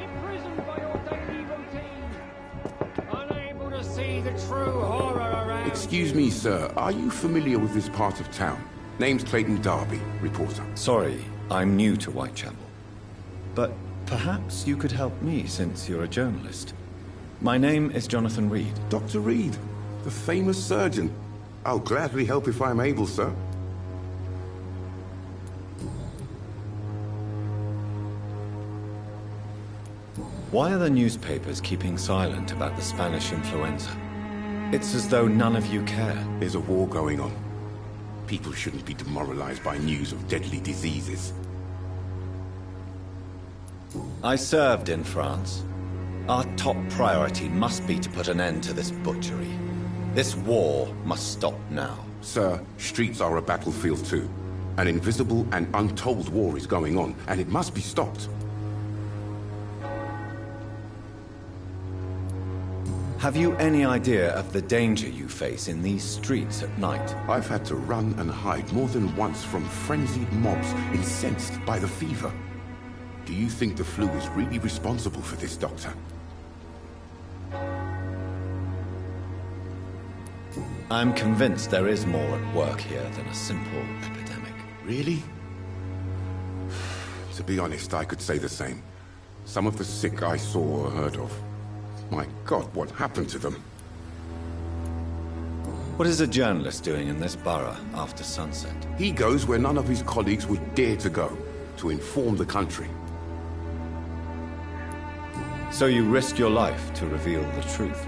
[SPEAKER 19] imprisoned by your daily routine, unable to see the true horror around.
[SPEAKER 13] Excuse me, sir. Are you familiar with this part of town? Name's Clayton Darby, reporter.
[SPEAKER 2] Sorry, I'm new to Whitechapel. But perhaps you could help me since you're a journalist. My name is Jonathan Reed.
[SPEAKER 13] Dr. Reed, the famous surgeon. I'll gladly help if I'm able, sir.
[SPEAKER 2] Why are the newspapers keeping silent about the Spanish influenza? It's as though none of you care.
[SPEAKER 13] There's a war going on. People shouldn't be demoralized by news of deadly diseases.
[SPEAKER 2] I served in France. Our top priority must be to put an end to this butchery. This war must stop now.
[SPEAKER 13] Sir, streets are a battlefield too. An invisible and untold war is going on, and it must be stopped.
[SPEAKER 2] Have you any idea of the danger you face in these streets at night?
[SPEAKER 13] I've had to run and hide more than once from frenzied mobs incensed by the fever. Do you think the flu is really responsible for this, Doctor?
[SPEAKER 2] I'm convinced there is more at work here than a simple epidemic.
[SPEAKER 13] Really? To be honest, I could say the same. Some of the sick I saw or heard of. My God, what happened to them?
[SPEAKER 2] What is a journalist doing in this borough after sunset?
[SPEAKER 13] He goes where none of his colleagues would dare to go, to inform the country.
[SPEAKER 2] So you risk your life to reveal the truth?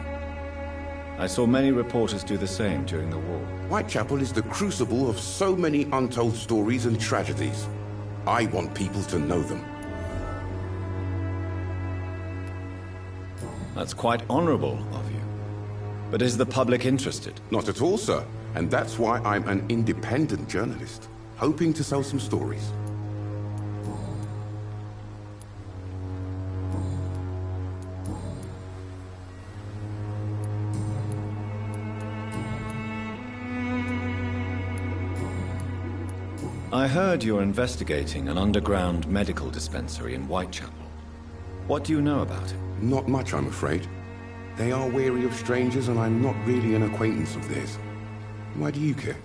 [SPEAKER 2] I saw many reporters do the same during the war.
[SPEAKER 13] Whitechapel is the crucible of so many untold stories and tragedies. I want people to know them.
[SPEAKER 2] That's quite honorable of you. But is the public interested?
[SPEAKER 13] Not at all, sir. And that's why I'm an independent journalist, hoping to sell some stories.
[SPEAKER 2] I heard you're investigating an underground medical dispensary in Whitechapel. What do you know about it?
[SPEAKER 13] Not much, I'm afraid. They are wary of strangers, and I'm not really an acquaintance of theirs. Why do you care?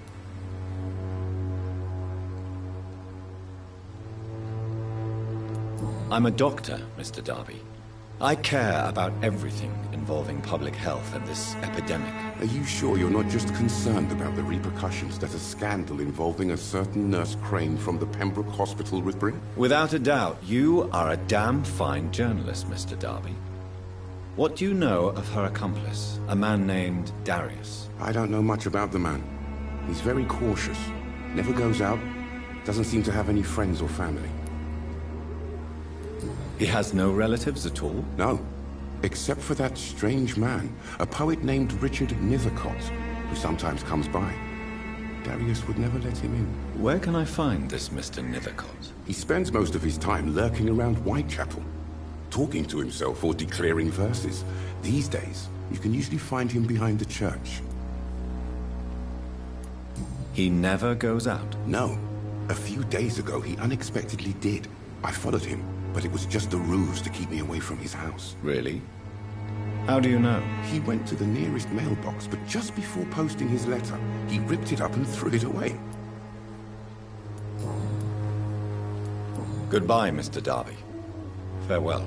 [SPEAKER 2] I'm a doctor, Mr. Darby. I care about everything involving public health and this epidemic.
[SPEAKER 13] Are you sure you're not just concerned about the repercussions that a scandal involving a certain Nurse Crane from the Pembroke Hospital would bring?
[SPEAKER 2] Without a doubt, you are a damn fine journalist, Mr. Darby. What do you know of her accomplice, a man named Darius?
[SPEAKER 13] I don't know much about the man. He's very cautious, never goes out, doesn't seem to have any friends or family.
[SPEAKER 2] He has no relatives at all?
[SPEAKER 13] No, except for that strange man, a poet named Richard Nethercott, who sometimes comes by. Darius would never let him in.
[SPEAKER 2] Where can I find this Mr. Nethercott?
[SPEAKER 13] He spends most of his time lurking around Whitechapel, talking to himself or declaring verses. These days, you can usually find him behind the church.
[SPEAKER 2] He never goes out?
[SPEAKER 13] No. A few days ago, he unexpectedly did. I followed him, but it was just a ruse to keep me away from his house.
[SPEAKER 2] Really? How do you know?
[SPEAKER 13] He went to the nearest mailbox, but just before posting his letter, he ripped it up and threw it away.
[SPEAKER 2] Goodbye, Mr. Darby. Farewell.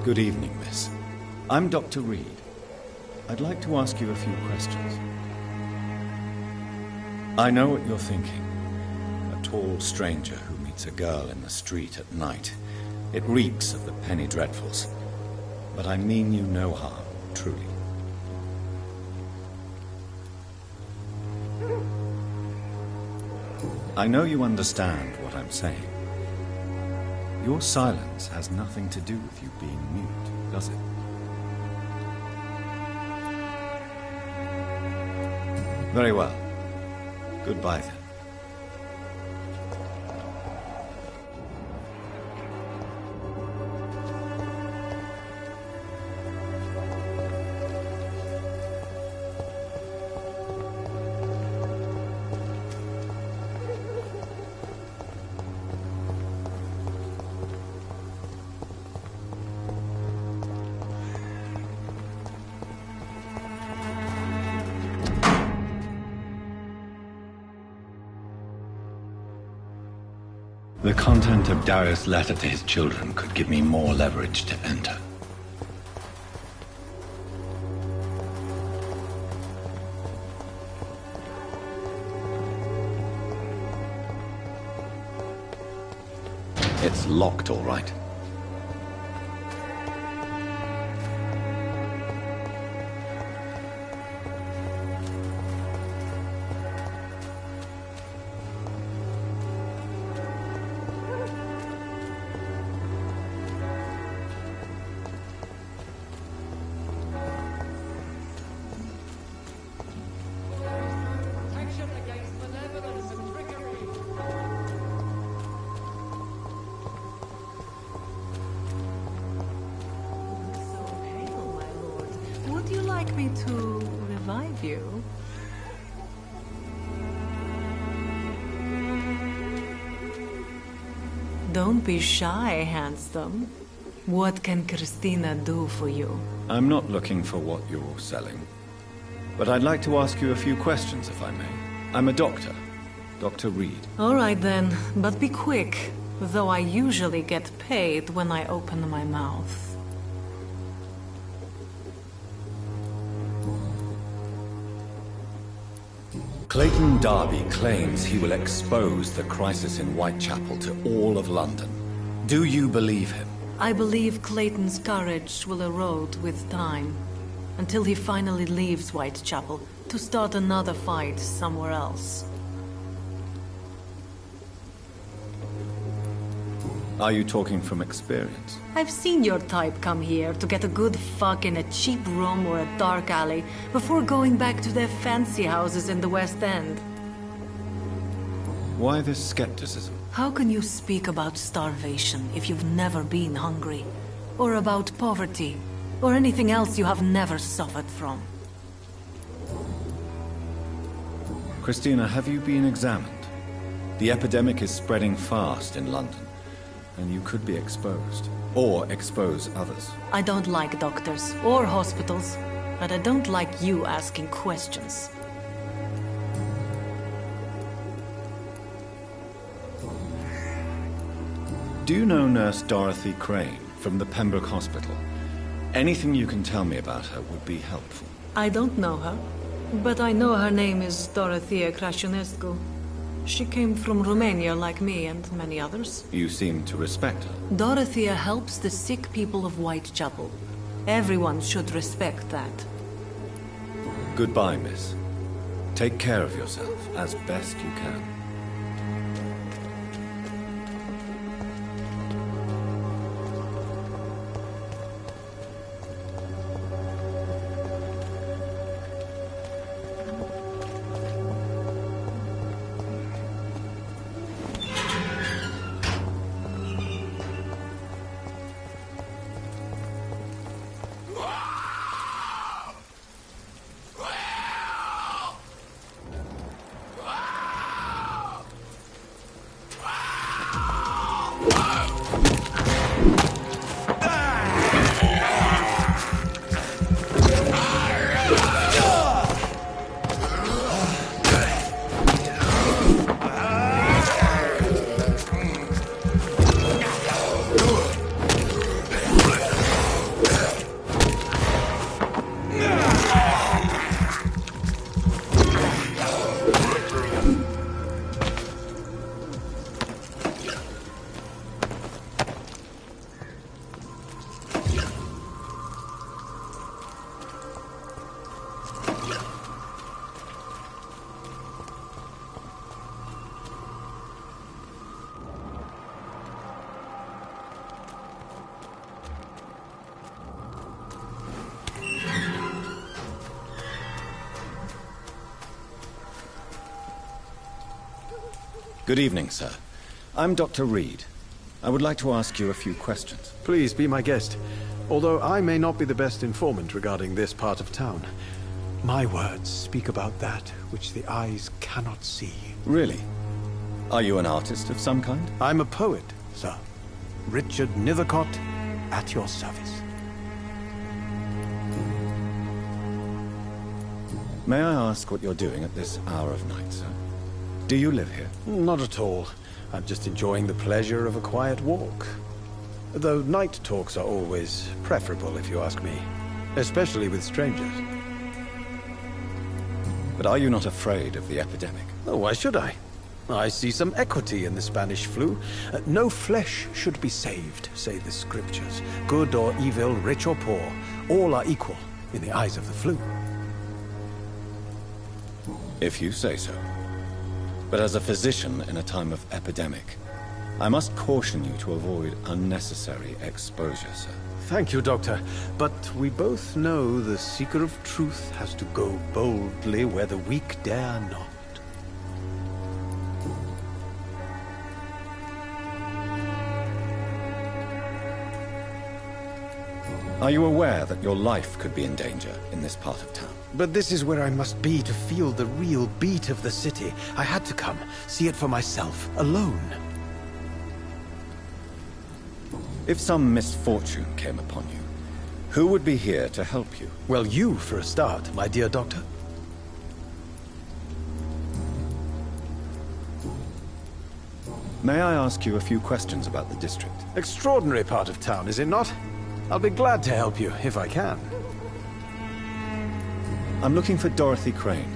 [SPEAKER 2] Good evening, miss. I'm Dr. Reed. I'd like to ask you a few questions. I know what you're thinking. A tall stranger who meets a girl in the street at night. It reeks of the penny dreadfuls. But I mean you no harm, truly. I know you understand what I'm saying. Your silence has nothing to do with you being mute, does it? Very well. Goodbye, then. The content of Darius' letter to his children could give me more leverage to enter. It's locked, all right.
[SPEAKER 20] Would you like me to revive you? Don't be shy, handsome. What can Christina do for you?
[SPEAKER 2] I'm not looking for what you're selling. But I'd like to ask you a few questions, if I may. I'm a doctor. Dr. Reed.
[SPEAKER 20] All right then, but be quick. Though I usually get paid when I open my mouth.
[SPEAKER 2] Clayton Darby claims he will expose the crisis in Whitechapel to all of London. Do you believe him?
[SPEAKER 20] I believe Clayton's courage will erode with time, until he finally leaves Whitechapel to start another fight somewhere else.
[SPEAKER 2] Are you talking from experience?
[SPEAKER 20] I've seen your type come here to get a good fuck in a cheap room or a dark alley before going back to their fancy houses in the West End.
[SPEAKER 2] Why this skepticism?
[SPEAKER 20] How can you speak about starvation if you've never been hungry? Or about poverty? Or anything else you have never suffered from?
[SPEAKER 2] Christina, have you been examined? The epidemic is spreading fast in London, and you could be exposed. Or expose others.
[SPEAKER 20] I don't like doctors or hospitals, but I don't like you asking questions.
[SPEAKER 2] Do you know Nurse Dorothy Crane from the Pembroke Hospital? Anything you can tell me about her would be helpful.
[SPEAKER 20] I don't know her, but I know her name is Dorothea Crăciunescu. She came from Romania like me and many others.
[SPEAKER 2] You seem to respect her.
[SPEAKER 20] Dorothea helps the sick people of Whitechapel. Everyone should respect that.
[SPEAKER 2] Goodbye, miss. Take care of yourself as best you can. Good evening, sir. I'm Dr. Reed. I would like to ask you a few questions.
[SPEAKER 21] Please be my guest. Although I may not be the best informant regarding this part of town, my words speak about that which the eyes cannot see.
[SPEAKER 2] Really? Are you an artist of some kind?
[SPEAKER 21] I'm a poet, sir. Richard Nethercott, at your service.
[SPEAKER 2] May I ask what you're doing at this hour of night, sir? Do you live here?
[SPEAKER 21] Not at all. I'm just enjoying the pleasure of a quiet walk. Though night talks are always preferable, if you ask me. Especially with strangers.
[SPEAKER 2] But are you not afraid of the epidemic?
[SPEAKER 21] Oh, why should I? I see some equity in the Spanish flu. No flesh should be saved, say the scriptures. Good or evil, rich or poor, all are equal in the eyes of the flu.
[SPEAKER 2] If you say so. But as a physician in a time of epidemic, I must caution you to avoid unnecessary exposure, sir.
[SPEAKER 21] Thank you, Doctor. But we both know the seeker of truth has to go boldly where the weak dare not.
[SPEAKER 2] Are you aware that your life could be in danger in this part of town?
[SPEAKER 21] But this is where I must be to feel the real beat of the city. I had to come, see it for myself, alone.
[SPEAKER 2] If some misfortune came upon you, who would be here to help you?
[SPEAKER 21] Well, you, for a start, my dear doctor.
[SPEAKER 2] May I ask you a few questions about the district?
[SPEAKER 21] Extraordinary part of town, is it not? I'll be glad to help you, if I can.
[SPEAKER 2] I'm looking for Dorothy Crane,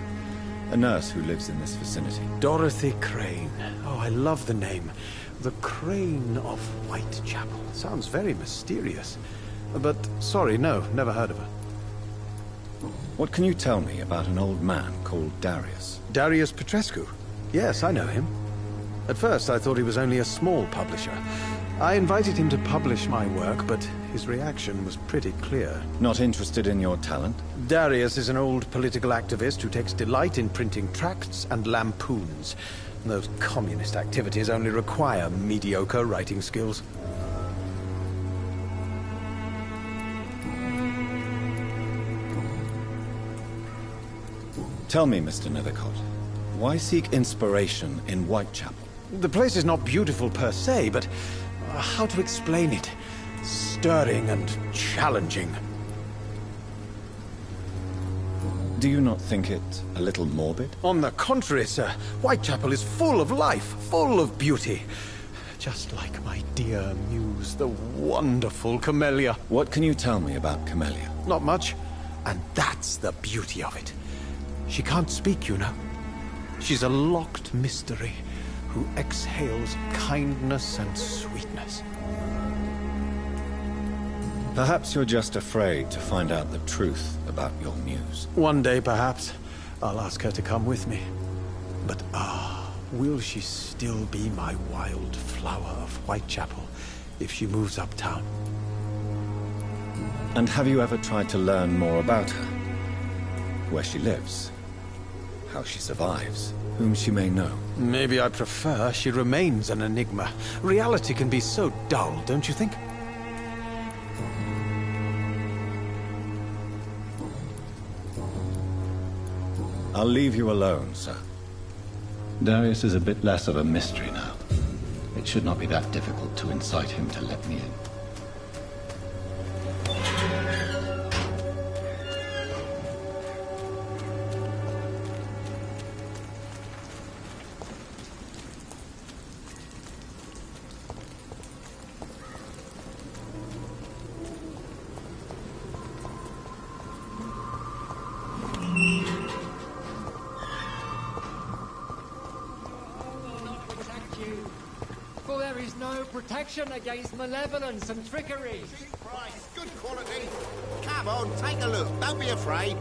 [SPEAKER 2] a nurse who lives in this vicinity.
[SPEAKER 21] Dorothy Crane. Oh, I love the name. The Crane of Whitechapel. Sounds very mysterious. But, sorry, no, never heard of her.
[SPEAKER 2] What can you tell me about an old man called Darius?
[SPEAKER 21] Darius Petrescu? Yes, I know him. At first, I thought he was only a small publisher. I invited him to publish my work, but his reaction was pretty clear.
[SPEAKER 2] Not interested in your talent?
[SPEAKER 21] Darius is an old political activist who takes delight in printing tracts and lampoons. Those communist activities only require mediocre writing skills.
[SPEAKER 2] Tell me, Mr. Nethercott, why seek inspiration in Whitechapel?
[SPEAKER 21] The place is not beautiful per se, but how to explain it? Stirring and challenging.
[SPEAKER 2] Do you not think it a little morbid?
[SPEAKER 21] On the contrary, sir. Whitechapel is full of life, full of beauty. Just like my dear muse, the wonderful Camellia.
[SPEAKER 2] What can you tell me about Camellia?
[SPEAKER 21] Not much. And that's the beauty of it. She can't speak, you know. She's a locked mystery who exhales kindness and sweetness.
[SPEAKER 2] Perhaps you're just afraid to find out the truth about your muse.
[SPEAKER 21] One day, perhaps, I'll ask her to come with me. But will she still be my wild flower of Whitechapel if she moves uptown?
[SPEAKER 2] And have you ever tried to learn more about her? Where she lives? How she survives? Whom she may know?
[SPEAKER 21] Maybe I prefer she remains an enigma. Reality can be so dull, don't you think?
[SPEAKER 2] I'll leave you alone, sir.
[SPEAKER 4] Darius is a bit less of a mystery now. It should not be that difficult to incite him to let me in.
[SPEAKER 19] For there is no protection against malevolence and trickery.
[SPEAKER 18] Cheap price, good quality. Come on, take a look. Don't be afraid.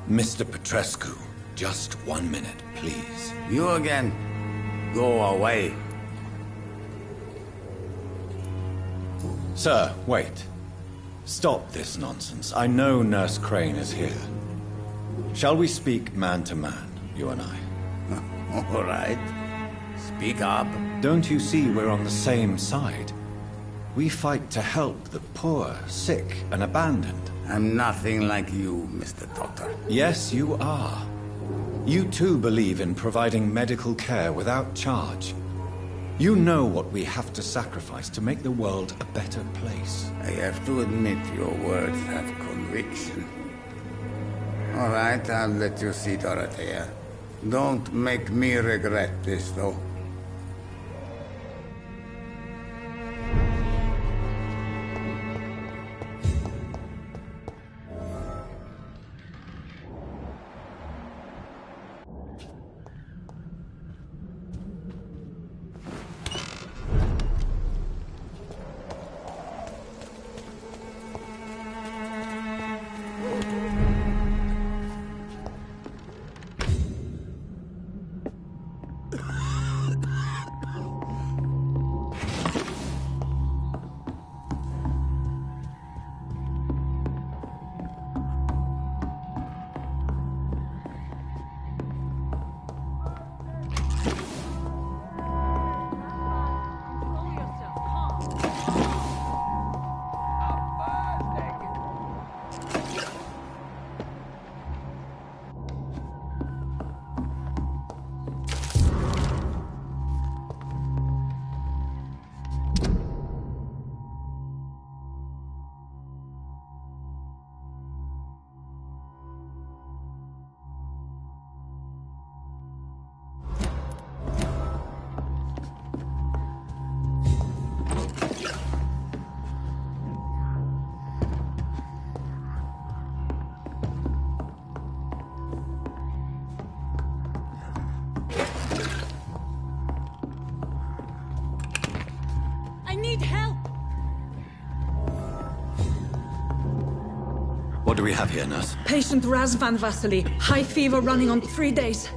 [SPEAKER 2] Mr. Petrescu, just 1 minute, please.
[SPEAKER 17] You again. Go away.
[SPEAKER 2] Sir, wait. Stop this nonsense. I know Nurse Crane is here. Shall we speak man to man, you and I?
[SPEAKER 17] All right. Speak up.
[SPEAKER 2] Don't you see we're on the same side? We fight to help the poor, sick, and abandoned.
[SPEAKER 17] I'm nothing like you, Mr. Doctor.
[SPEAKER 2] Yes, you are. You too believe in providing medical care without charge. You know what we have to sacrifice to make the world a better place.
[SPEAKER 17] I have to admit your words have conviction. All right, I'll let you see, Dorothea. Don't make me regret this, though.
[SPEAKER 2] What do we have here, nurse?
[SPEAKER 1] Patient Raz Van Vasily. High fever running on 3 days.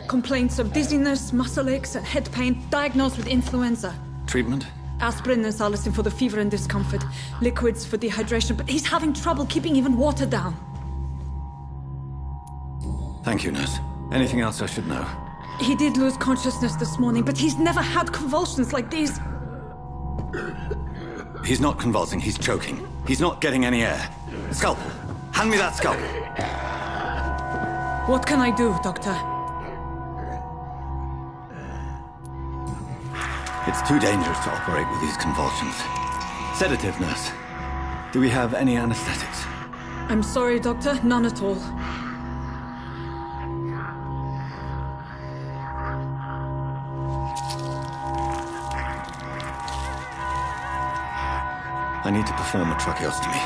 [SPEAKER 1] Complaints of dizziness, muscle aches, and head pain. Diagnosed with influenza.
[SPEAKER 2] Treatment?
[SPEAKER 1] Aspirin and salicin for the fever and discomfort. Liquids for dehydration, but he's having trouble keeping even water down.
[SPEAKER 2] Thank you, nurse. Anything else I should know?
[SPEAKER 1] He did lose consciousness this morning, but he's never had convulsions like these.
[SPEAKER 2] He's not convulsing, he's choking. He's not getting any air. Scalpel! Hand me that scalpel!
[SPEAKER 1] What can I do, Doctor?
[SPEAKER 2] It's too dangerous to operate with these convulsions. Sedative, nurse. Do we have any anesthetics?
[SPEAKER 1] I'm sorry, Doctor. None at all.
[SPEAKER 2] I need to perform a tracheostomy.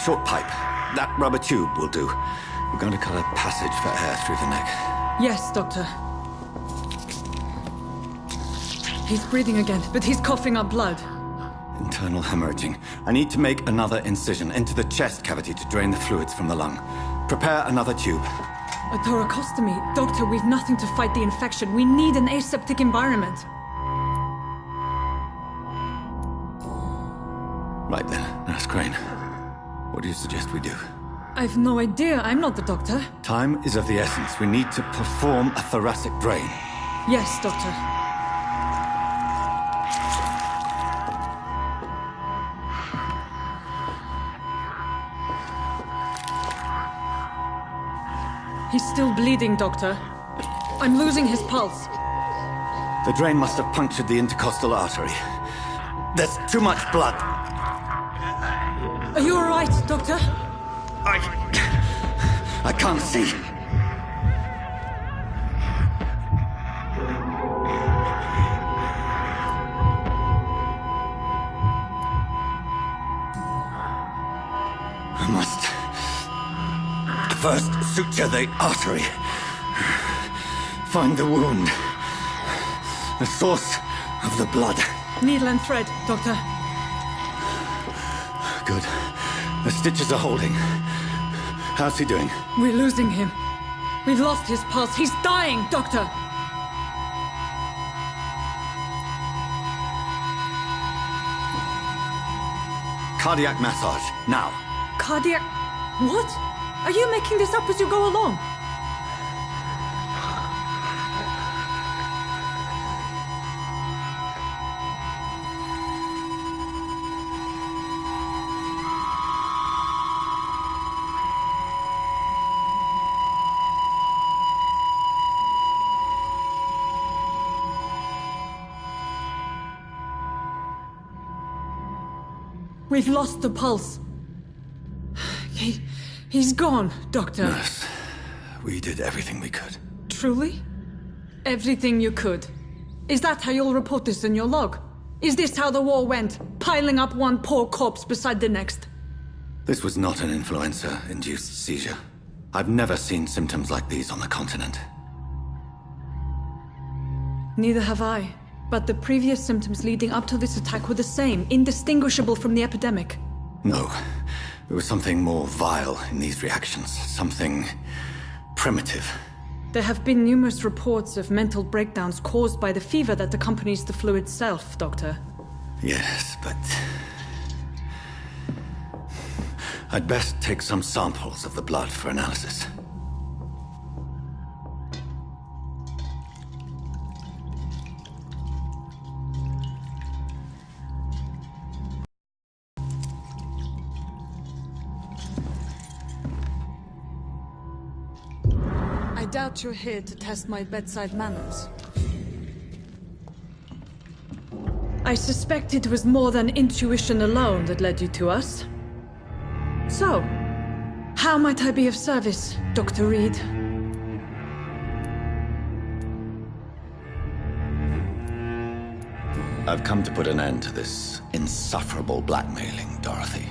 [SPEAKER 2] Short pipe. That rubber tube will do. We're going to cut a passage for air through the neck.
[SPEAKER 1] Yes, Doctor. He's breathing again, but he's coughing up blood.
[SPEAKER 2] Internal hemorrhaging. I need to make another incision into the chest cavity to drain the fluids from the lung. Prepare another tube.
[SPEAKER 1] A thoracostomy. Doctor, we've nothing to fight the infection. We need an aseptic environment.
[SPEAKER 2] Right then, Nurse Crane. What do you suggest we do?
[SPEAKER 1] I've no idea. I'm not the doctor.
[SPEAKER 2] Time is of the essence. We need to perform a thoracic drain.
[SPEAKER 1] Yes, Doctor. He's still bleeding, Doctor. I'm losing his pulse.
[SPEAKER 2] The drain must have punctured the intercostal artery. There's too much blood.
[SPEAKER 1] Are you all right, Doctor?
[SPEAKER 2] I can't see. I must first suture the artery. Find the wound. The source of the blood.
[SPEAKER 1] Needle and thread, Doctor.
[SPEAKER 2] Good. The stitches are holding. How's he doing?
[SPEAKER 1] We're losing him. We've lost his pulse. He's dying, Doctor!
[SPEAKER 2] Cardiac massage, now.
[SPEAKER 1] Cardiac... What? Are you making this up as you go along? We've lost the pulse. He's gone, Doctor.
[SPEAKER 2] Nurse, we did everything we could.
[SPEAKER 1] Truly? Everything you could? Is that how you'll report this in your log? Is this how the war went? Piling up one poor corpse beside the next?
[SPEAKER 2] This was not an influenza-induced seizure. I've never seen symptoms like these on the continent.
[SPEAKER 1] Neither have I. But the previous symptoms leading up to this attack were the same, indistinguishable from the epidemic.
[SPEAKER 2] No. There was something more vile in these reactions. Something primitive.
[SPEAKER 1] There have been numerous reports of mental breakdowns caused by the fever that accompanies the flu itself, Doctor.
[SPEAKER 2] Yes, but... I'd best take some samples of the blood for analysis.
[SPEAKER 1] I doubt you're here to test my bedside manners. I suspect it was more than intuition alone that led you to us. So, how might I be of service, Dr. Reed?
[SPEAKER 2] I've come to put an end to this insufferable blackmailing, Dorothy.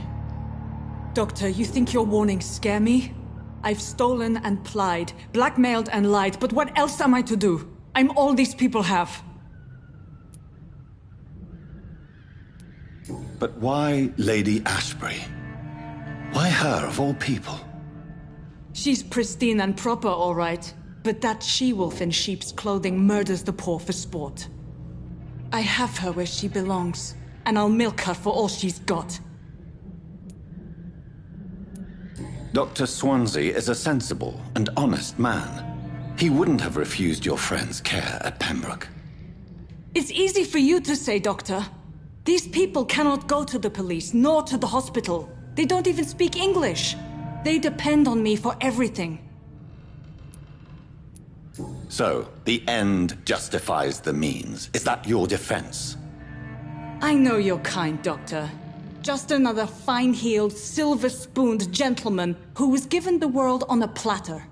[SPEAKER 1] Doctor, you think your warnings scare me? I've stolen and plied, blackmailed and lied, but what else am I to do? I'm all these people have.
[SPEAKER 2] But why Lady Ashbury? Why her, of all people?
[SPEAKER 1] She's pristine and proper, all right. But that she-wolf in sheep's clothing murders the poor for sport. I have her where she belongs, and I'll milk her for all she's got.
[SPEAKER 2] Dr. Swansea is a sensible and honest man. He wouldn't have refused your friend's care at Pembroke.
[SPEAKER 1] It's easy for you to say, Doctor. These people cannot go to the police, nor to the hospital. They don't even speak English. They depend on me for everything.
[SPEAKER 2] So, the end justifies the means. Is that your defense?
[SPEAKER 1] I know you're kind, Doctor. Just another fine-heeled, silver-spooned gentleman who was given the world on a platter.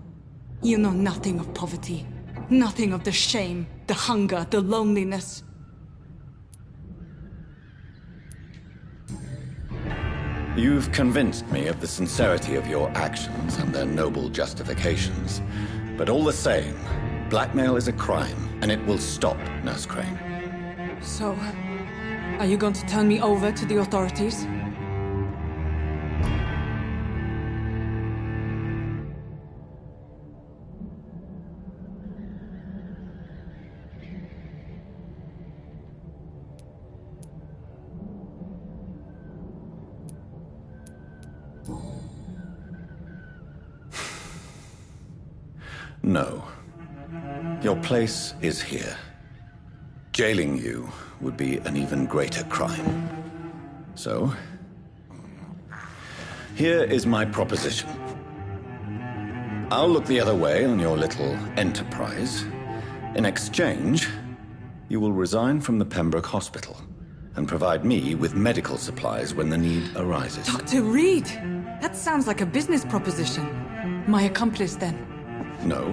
[SPEAKER 1] You know nothing of poverty. Nothing of the shame, the hunger, the loneliness.
[SPEAKER 2] You've convinced me of the sincerity of your actions and their noble justifications. But all the same, blackmail is a crime, and it will stop, Nurse Crane.
[SPEAKER 1] So, are you going to turn me over to the authorities?
[SPEAKER 2] No. Your place is here. Jailing you would be an even greater crime. So, here is my proposition. I'll look the other way on your little enterprise. In exchange, you will resign from the Pembroke Hospital and provide me with medical supplies when the need arises.
[SPEAKER 1] Dr. Reed! That sounds like a business proposition. My accomplice, then?
[SPEAKER 2] No,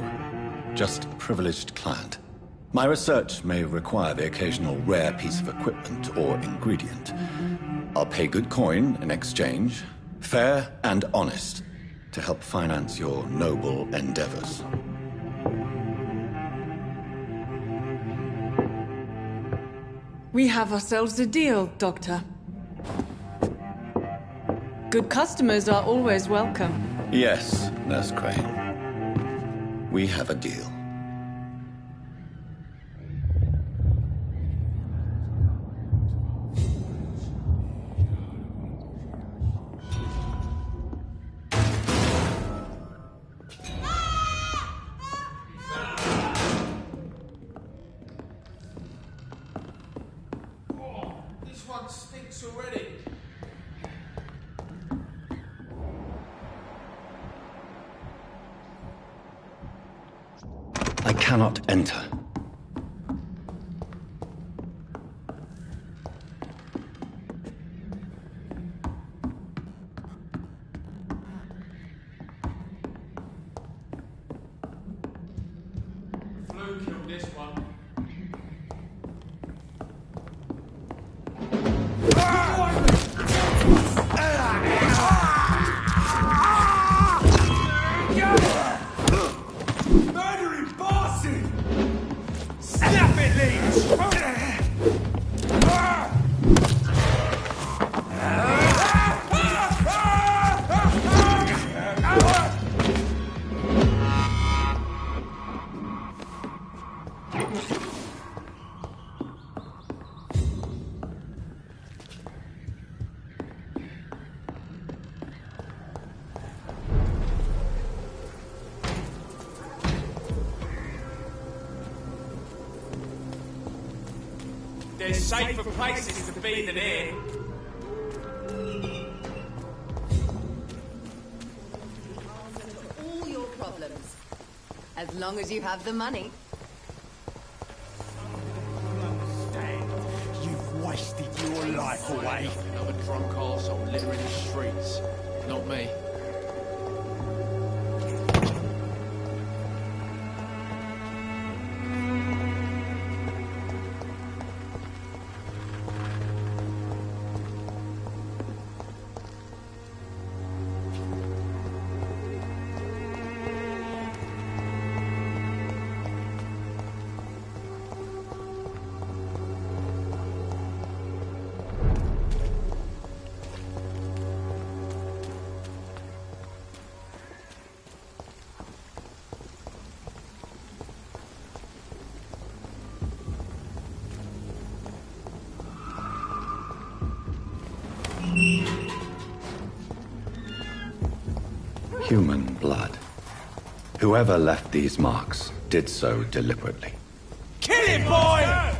[SPEAKER 2] just a privileged client. My research may require the occasional rare piece of equipment or ingredient. I'll pay good coin in exchange, fair and honest, to help finance your noble endeavors.
[SPEAKER 1] We have ourselves a deal, Doctor. Good customers are always welcome.
[SPEAKER 2] Yes, Nurse Crane. We have a deal.
[SPEAKER 14] This one stinks already.
[SPEAKER 2] I cannot enter.
[SPEAKER 14] Flu killed this one.
[SPEAKER 18] Murdering bastard! Snap it, Leech!
[SPEAKER 14] There's safer places to be than here.
[SPEAKER 3] All your problems. As long as you have the money.
[SPEAKER 18] You've wasted your life away.
[SPEAKER 14] Another drunk arsehole littering the streets. Not me.
[SPEAKER 2] Human blood. Whoever left these marks did so deliberately.
[SPEAKER 14] Kill him, boy!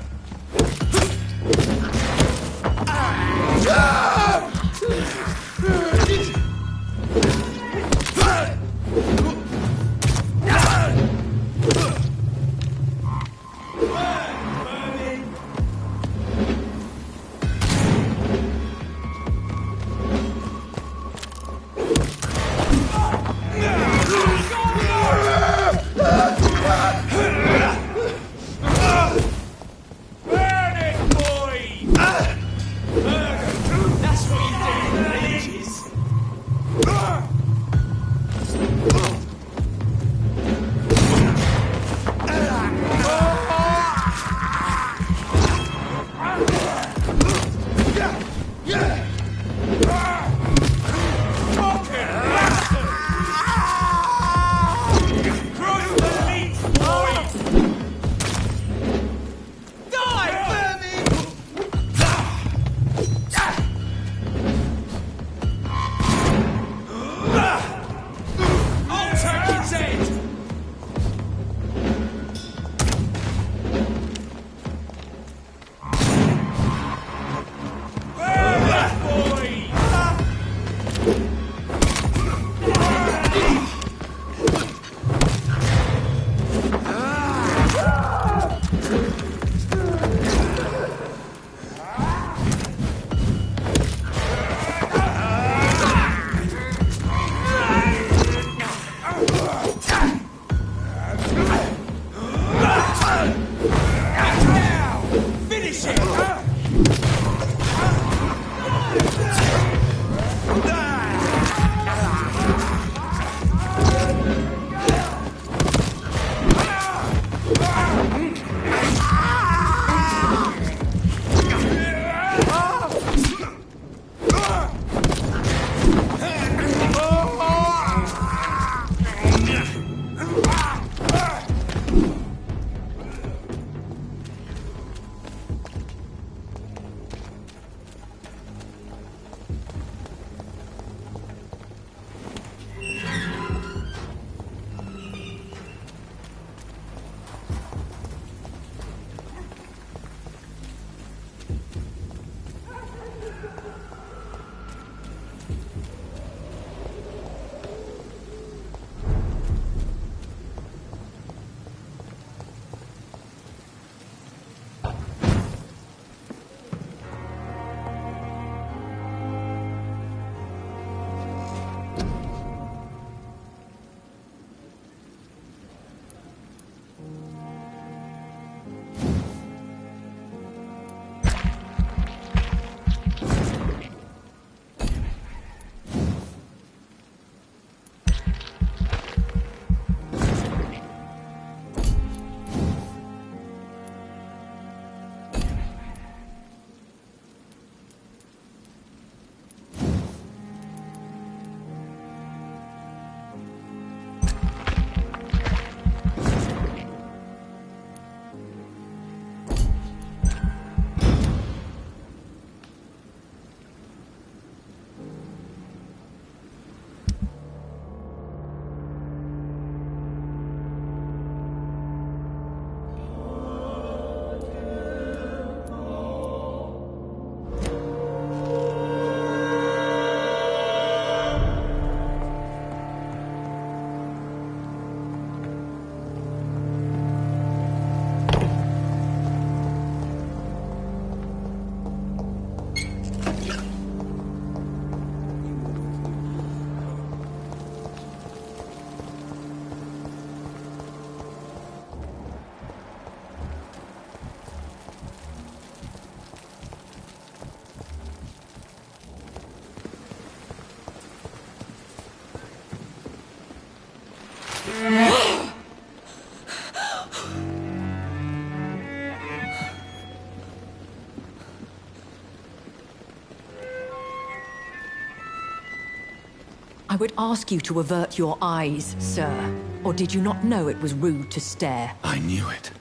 [SPEAKER 7] I would ask you to avert your eyes, sir. Or did you not know it was rude to stare?
[SPEAKER 2] I knew it.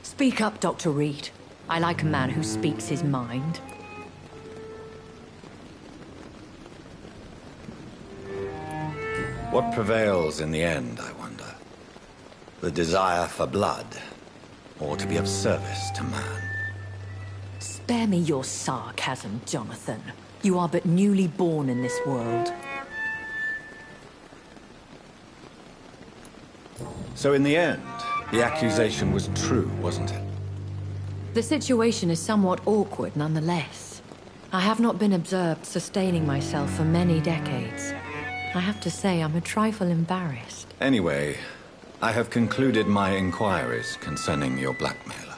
[SPEAKER 7] Speak up, Dr. Reed. I like a man who speaks his mind.
[SPEAKER 2] What prevails in the end, I wonder? The desire for blood, or to be of service to man?
[SPEAKER 7] Spare me your sarcasm, Jonathan. You are but newly born in this world.
[SPEAKER 2] So in the end, the accusation was true, wasn't it?
[SPEAKER 7] The situation is somewhat awkward nonetheless. I have not been observed sustaining myself for many decades. I have to say I'm a trifle embarrassed.
[SPEAKER 2] Anyway, I have concluded my inquiries concerning your blackmailer.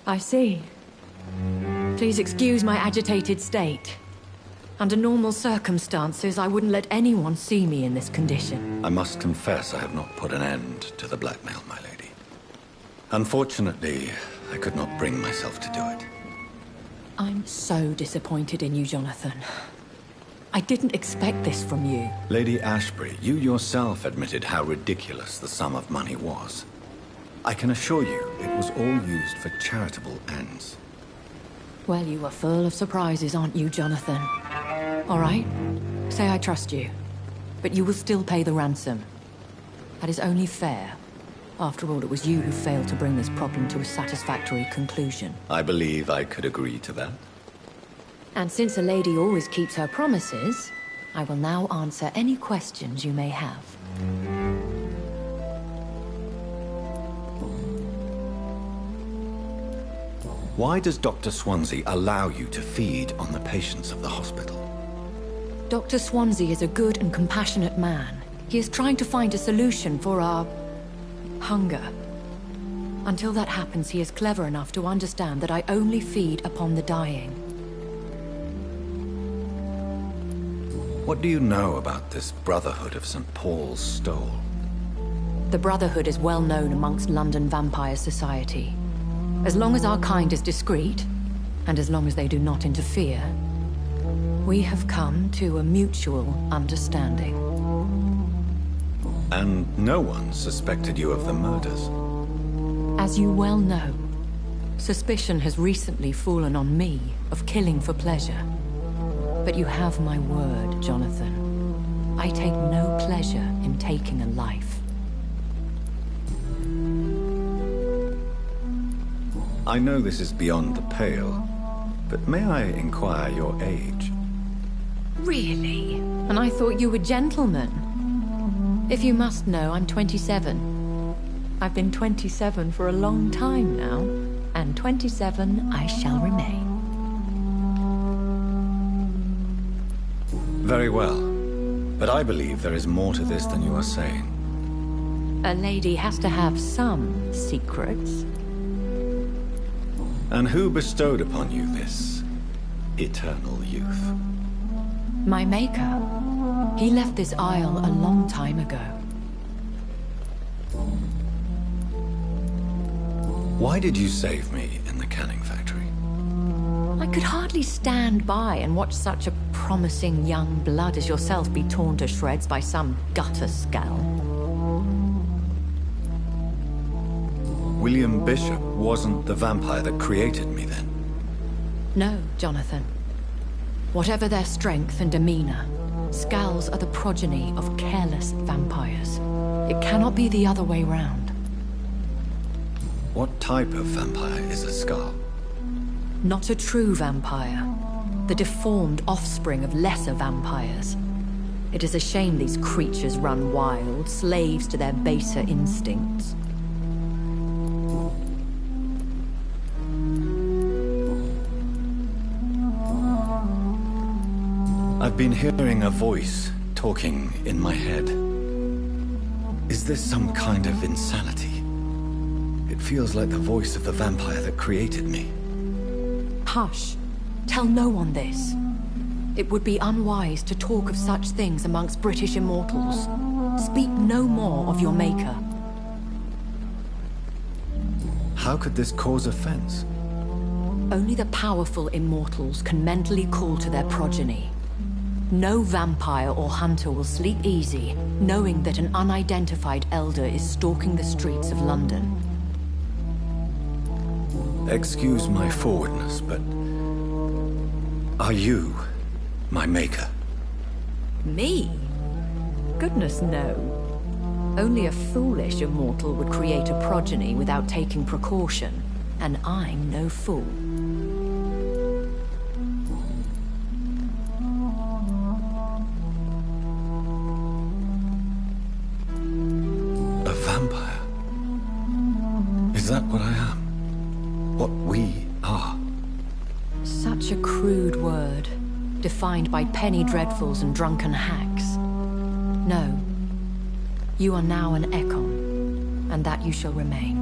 [SPEAKER 7] I see. Please excuse my agitated state. Under normal circumstances, I wouldn't let anyone see me in this condition.
[SPEAKER 2] I must confess I have not put an end to the blackmail, my lady. Unfortunately, I could not bring myself to do it.
[SPEAKER 7] I'm so disappointed in you, Jonathan. I didn't expect this from you.
[SPEAKER 2] Lady Ashbury, you yourself admitted how ridiculous the sum of money was. I can assure you, it was all used for charitable ends.
[SPEAKER 7] Well, you are full of surprises, aren't you, Jonathan? All right, say I trust you. But you will still pay the ransom. That is only fair. After all, it was you who failed to bring this problem to a satisfactory conclusion.
[SPEAKER 2] I believe I could agree to that.
[SPEAKER 7] And since a lady always keeps her promises, I will now answer any questions you may have.
[SPEAKER 2] Why does Dr. Swansea allow you to feed on the patients of the hospital?
[SPEAKER 7] Dr. Swansea is a good and compassionate man. He is trying to find a solution for our hunger. Until that happens, he is clever enough to understand that I only feed upon the dying.
[SPEAKER 2] What do you know about this Brotherhood of St. Paul's Stole?
[SPEAKER 7] The Brotherhood is well known amongst London Vampire Society. As long as our kind is discreet, and as long as they do not interfere, we have come to a mutual understanding.
[SPEAKER 2] And no one suspected you of the murders?
[SPEAKER 7] As you well know, suspicion has recently fallen on me of killing for pleasure. But you have my word, Jonathan. I take no pleasure in taking a life.
[SPEAKER 2] I know this is beyond the pale, but may I inquire your age?
[SPEAKER 7] Really? And I thought you were gentlemen. If you must know, I'm 27. I've been 27 for a long time now, and 27 I shall remain.
[SPEAKER 2] Very well, but I believe there is more to this than you are saying.
[SPEAKER 7] A lady has to have some secrets.
[SPEAKER 2] And who bestowed upon you this eternal youth?
[SPEAKER 7] My maker. He left this isle a long time ago.
[SPEAKER 2] Why did you save me in the canning factory?
[SPEAKER 7] I could hardly stand by and watch such a promising young blood as yourself be torn to shreds by some gutter scowl.
[SPEAKER 2] William Bishop wasn't the vampire that created me, then?
[SPEAKER 7] No, Jonathan. Whatever their strength and demeanor, Scowls are the progeny of careless vampires. It cannot be the other way round.
[SPEAKER 2] What type of vampire is a Scowl?
[SPEAKER 7] Not a true vampire. The deformed offspring of lesser vampires. It is a shame these creatures run wild, slaves to their baser instincts.
[SPEAKER 2] I've been hearing a voice talking in my head. Is this some kind of insanity? It feels like the voice of the vampire that created me.
[SPEAKER 7] Hush. Tell no one this. It would be unwise to talk of such things amongst British immortals. Speak no more of your maker.
[SPEAKER 2] How could this cause offense?
[SPEAKER 7] Only the powerful immortals can mentally call to their progeny. No vampire or hunter will sleep easy, knowing that an unidentified elder is stalking the streets of London.
[SPEAKER 2] Excuse my forwardness, but are you my maker?
[SPEAKER 7] Me? Goodness, no. Only a foolish immortal would create a progeny without taking precaution, and I'm no fool.
[SPEAKER 2] A vampire? Is that what I am? What we are?
[SPEAKER 7] Such a crude word, defined by penny dreadfuls and drunken hacks. No. You are now an Ekon, and that you shall remain.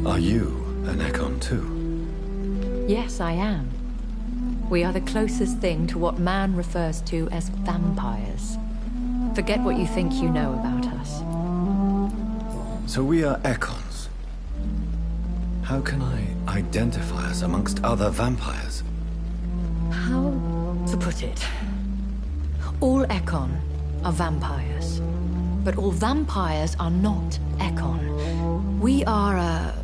[SPEAKER 2] Are you an Ekon too?
[SPEAKER 7] Yes, I am. We are the closest thing to what man refers to as vampires. Forget what you think you know about us.
[SPEAKER 2] So we are Ekons. How can I identify us amongst other vampires?
[SPEAKER 7] How to put it? All Ekon are vampires. But all vampires are not Ekon. We are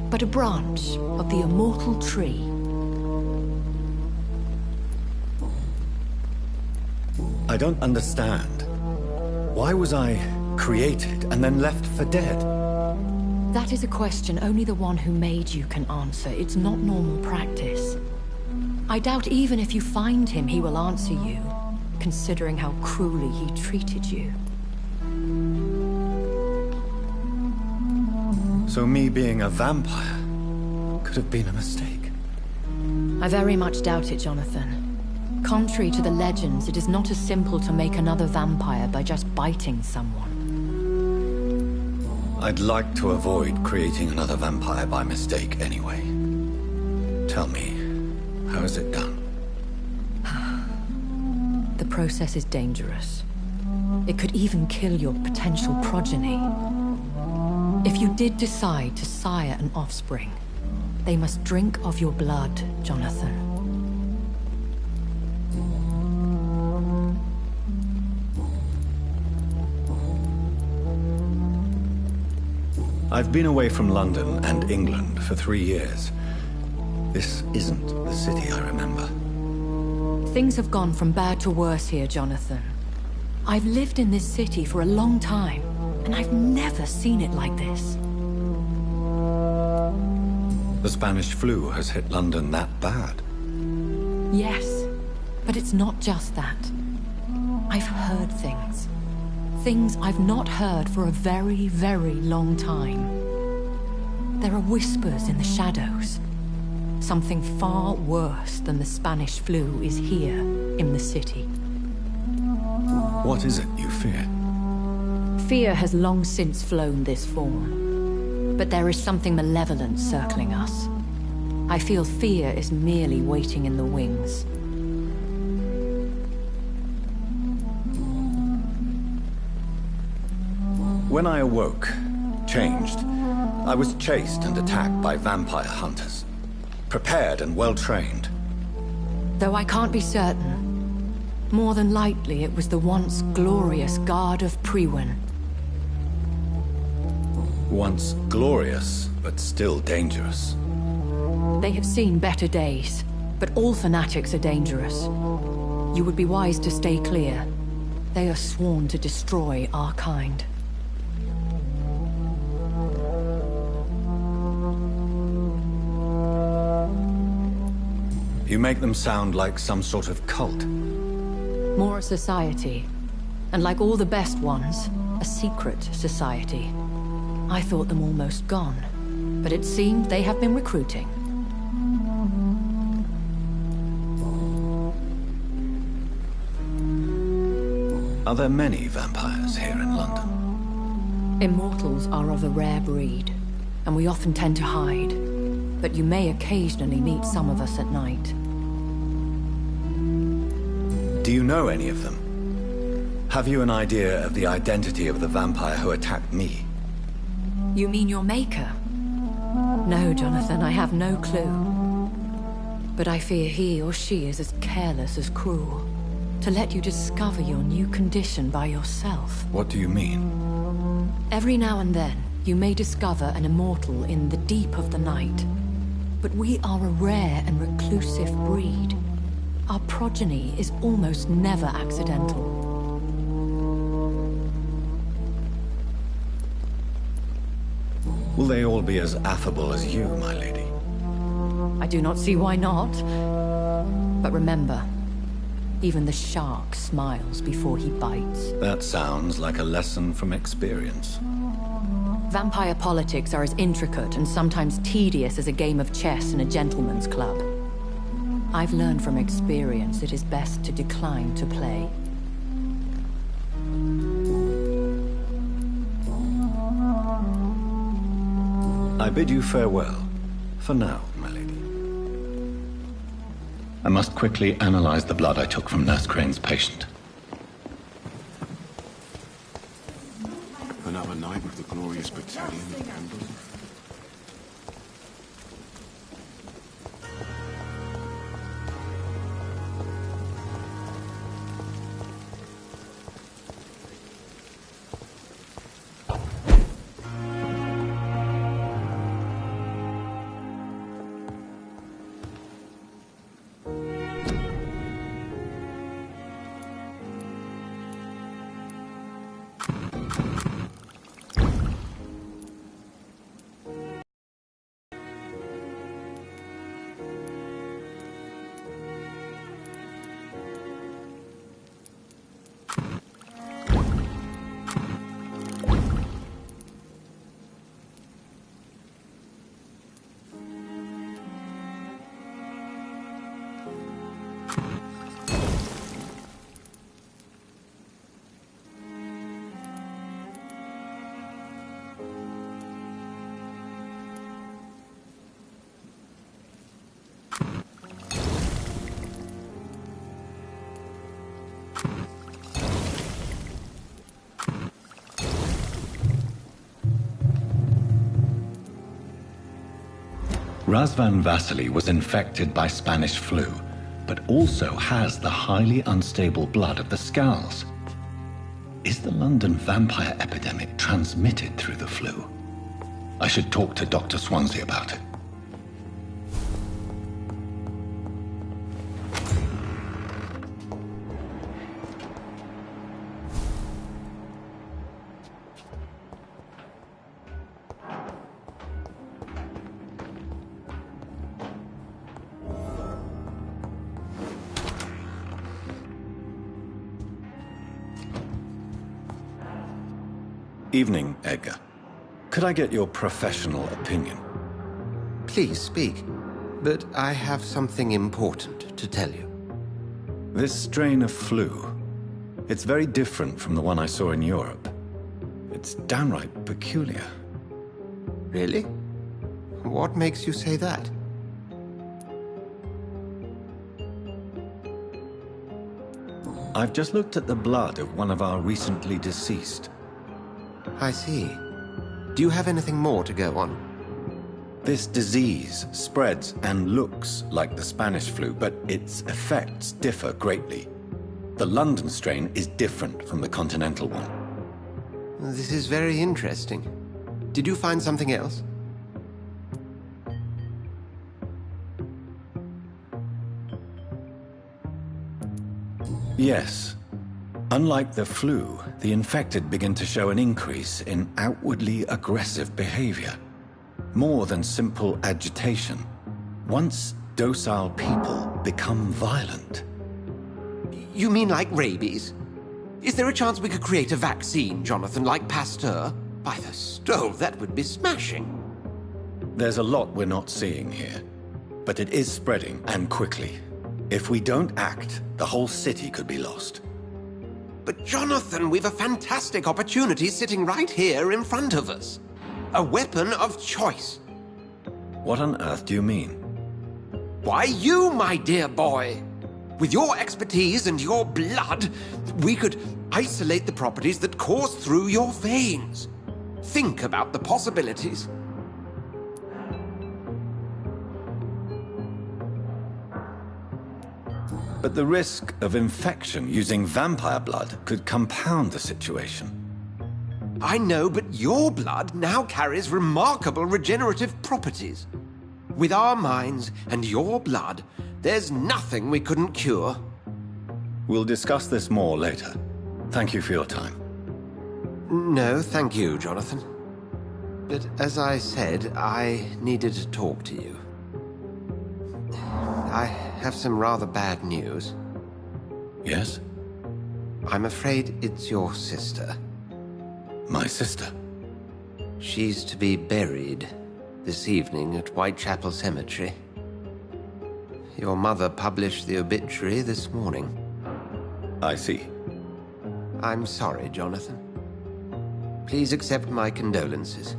[SPEAKER 7] but a branch of the immortal tree.
[SPEAKER 2] I don't understand. Why was I created and then left for dead?
[SPEAKER 7] That is a question only the one who made you can answer. It's not normal practice. I doubt even if you find him, he will answer you, considering how cruelly he treated you.
[SPEAKER 2] So me being a vampire could have been a mistake.
[SPEAKER 7] I very much doubt it, Jonathan. Contrary to the legends, it is not as simple to make another vampire by just biting someone.
[SPEAKER 2] I'd like to avoid creating another vampire by mistake anyway. Tell me, how is it done?
[SPEAKER 7] The process is dangerous. It could even kill your potential progeny. If you did decide to sire an offspring, they must drink of your blood, Jonathan.
[SPEAKER 2] I've been away from London and England for 3 years. This isn't the city I remember.
[SPEAKER 7] Things have gone from bad to worse here, Jonathan. I've lived in this city for a long time, and I've never seen it like this.
[SPEAKER 2] The Spanish flu has hit London that bad.
[SPEAKER 7] Yes, but it's not just that. I've heard things. Things I've not heard for a very, very long time. There are whispers in the shadows. Something far worse than the Spanish flu is here in the city.
[SPEAKER 2] What is it you fear?
[SPEAKER 7] Fear has long since flown this form. But there is something malevolent circling us. I feel fear is merely waiting in the wings.
[SPEAKER 2] When I awoke, changed, I was chased and attacked by vampire hunters. Prepared and well-trained.
[SPEAKER 7] Though I can't be certain, more than likely it was the once glorious Guard of Priwen.
[SPEAKER 2] Once glorious, but still dangerous.
[SPEAKER 7] They have seen better days, but all fanatics are dangerous. You would be wise to stay clear. They are sworn to destroy our kind.
[SPEAKER 2] You make them sound like some sort of cult.
[SPEAKER 7] More a society. And like all the best ones, a secret society. I thought them almost gone, but it seemed they have been recruiting.
[SPEAKER 2] Are there many vampires here in London?
[SPEAKER 7] Immortals are of a rare breed, and we often tend to hide. But you may occasionally meet some of us at night.
[SPEAKER 2] Do you know any of them? Have you an idea of the identity of the vampire who attacked me?
[SPEAKER 7] You mean your maker? No, Jonathan, I have no clue. But I fear he or she is as careless as cruel. To let you discover your new condition by yourself.
[SPEAKER 2] What do you mean?
[SPEAKER 7] Every now and then, you may discover an immortal in the deep of the night. But we are a rare and reclusive breed. Our progeny is almost never accidental.
[SPEAKER 2] Will they all be as affable as you, my lady?
[SPEAKER 7] I do not see why not. But remember, even the shark smiles before he bites.
[SPEAKER 2] That sounds like a lesson from experience.
[SPEAKER 7] Vampire politics are as intricate and sometimes tedious as a game of chess in a gentleman's club. I've learned from experience it is best to decline to play.
[SPEAKER 2] I bid you farewell, for now, my lady.
[SPEAKER 4] I must quickly analyze the blood I took from Nurse Crane's patient.
[SPEAKER 13] Another night with the glorious battalion of Pembroke.
[SPEAKER 4] Razvan Vasily was infected by Spanish flu, but also has the highly unstable blood of the Scowls. Is the London vampire epidemic transmitted through the flu? I should talk to Dr. Swansea about it.
[SPEAKER 2] Evening, Edgar. Could I get your professional opinion?
[SPEAKER 6] Please speak, but I have something important to tell you.
[SPEAKER 2] This strain of flu, it's very different from the one I saw in Europe. It's downright peculiar.
[SPEAKER 6] Really? What makes you say that?
[SPEAKER 2] I've just looked at the blood of one of our recently deceased.
[SPEAKER 6] I see. Do you have anything more to go on?
[SPEAKER 2] This disease spreads and looks like the Spanish flu, but its effects differ greatly. The London strain is different from the continental one.
[SPEAKER 6] This is very interesting. Did you find something else?
[SPEAKER 2] Yes. Unlike the flu, the infected begin to show an increase in outwardly aggressive behavior. More than simple agitation. Once docile people become violent.
[SPEAKER 6] You mean like rabies? Is there a chance we could create a vaccine, Jonathan, like Pasteur? By the stove, that would be smashing.
[SPEAKER 2] There's a lot we're not seeing here. But it is spreading, and quickly. If we don't act, the whole city could be lost.
[SPEAKER 6] But Jonathan, we've a fantastic opportunity sitting right here in front of us. A weapon of choice.
[SPEAKER 2] What on earth do you mean?
[SPEAKER 6] Why, you, my dear boy. With your expertise and your blood, we could isolate the properties that course through your veins. Think about the possibilities.
[SPEAKER 2] But the risk of infection using vampire blood could compound the situation.
[SPEAKER 6] I know, but your blood now carries remarkable regenerative properties. With our minds and your blood, There's nothing we couldn't cure.
[SPEAKER 2] We'll discuss this more later. Thank you for your time.
[SPEAKER 6] No, thank you, Jonathan. But as I said, I needed to talk to you. I have some rather bad news.
[SPEAKER 2] Yes?
[SPEAKER 6] I'm afraid it's your sister.
[SPEAKER 2] My sister?
[SPEAKER 6] She's to be buried this evening at Whitechapel Cemetery. Your mother published the obituary this morning.
[SPEAKER 2] I see.
[SPEAKER 6] I'm sorry, Jonathan. Please accept my condolences.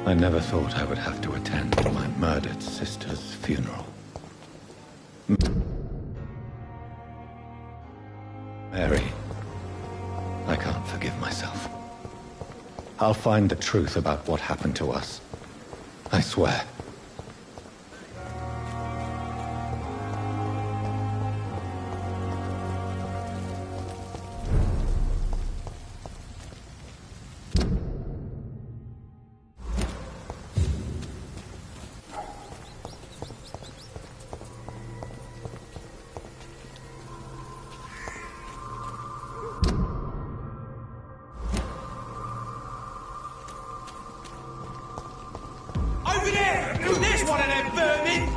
[SPEAKER 2] I never thought I would have to attend my murdered sister's funeral. Mary, I can't forgive myself. I'll find the truth about what happened to us. I swear.
[SPEAKER 14] Over there! There's one of them vermin!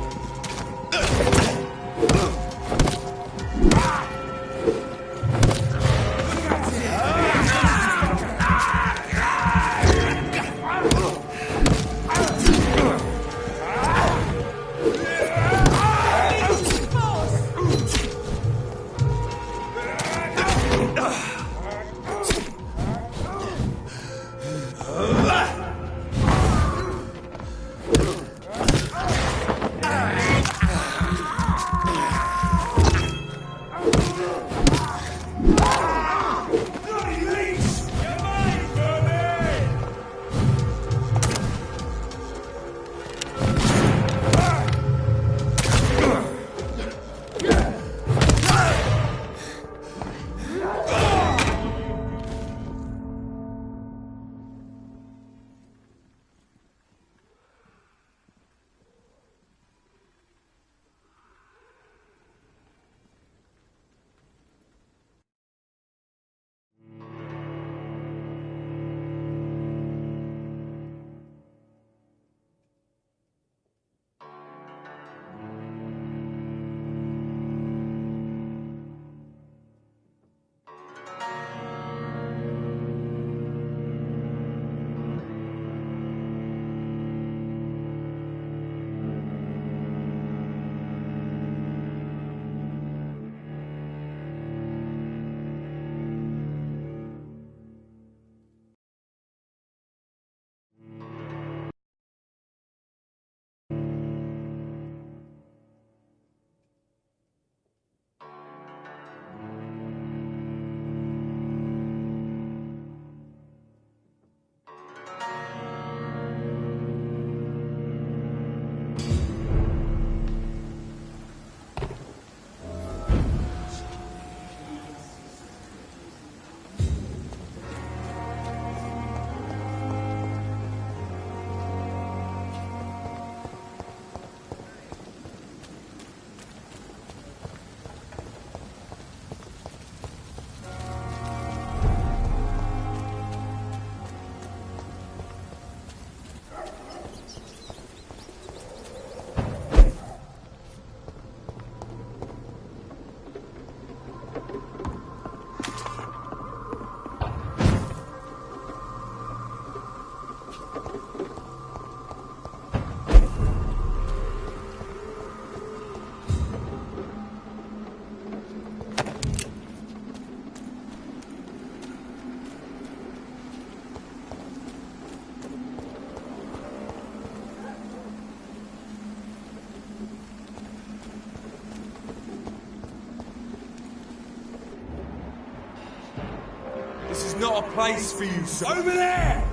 [SPEAKER 14] not a place for you, sir.
[SPEAKER 8] Over there!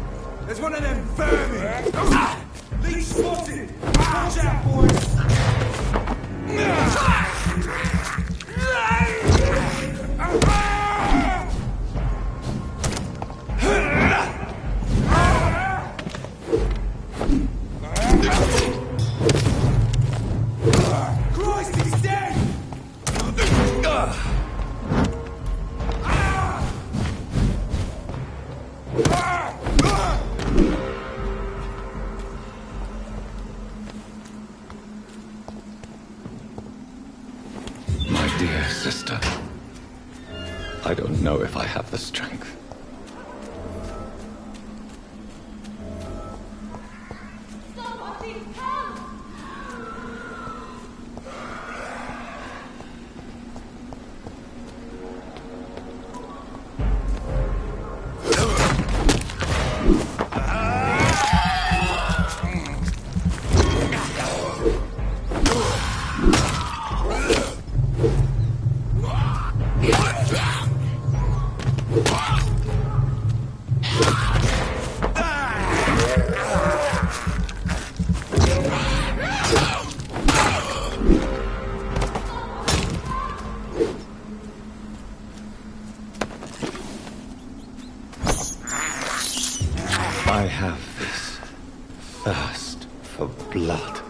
[SPEAKER 8] There's one of them vermin!
[SPEAKER 14] Leech spotted! Watch out, boys!
[SPEAKER 8] Christ, he's dead!
[SPEAKER 2] My dear sister, I don't know if I have the strength. I have this thirst for blood.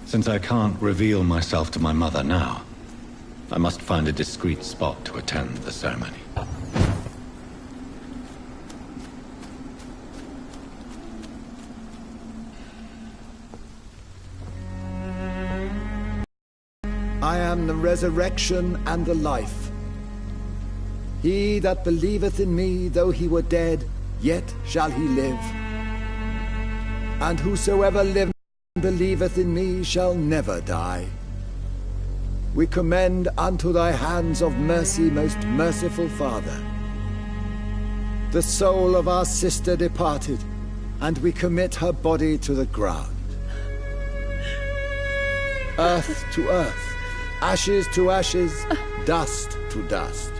[SPEAKER 2] Since I can't reveal myself to my mother now, I must find a discreet spot to attend the ceremony.
[SPEAKER 8] I am the resurrection and the life. He that believeth in me, though he were dead, yet shall he live. And whosoever liveth and believeth in me shall never die. We commend unto thy hands of mercy, most merciful Father, the soul of our sister departed, and we commit her body to the ground. Earth to earth, ashes to ashes, dust to dust.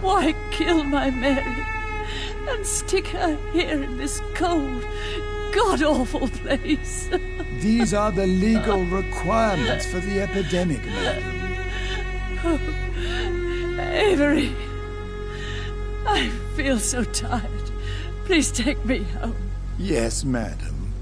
[SPEAKER 10] Why kill my Mary and stick her here in this cold, god-awful place?
[SPEAKER 8] These are the legal requirements for the epidemic, madam.
[SPEAKER 10] Oh, Avery, I feel so tired. Please take me home.
[SPEAKER 8] Yes, madam.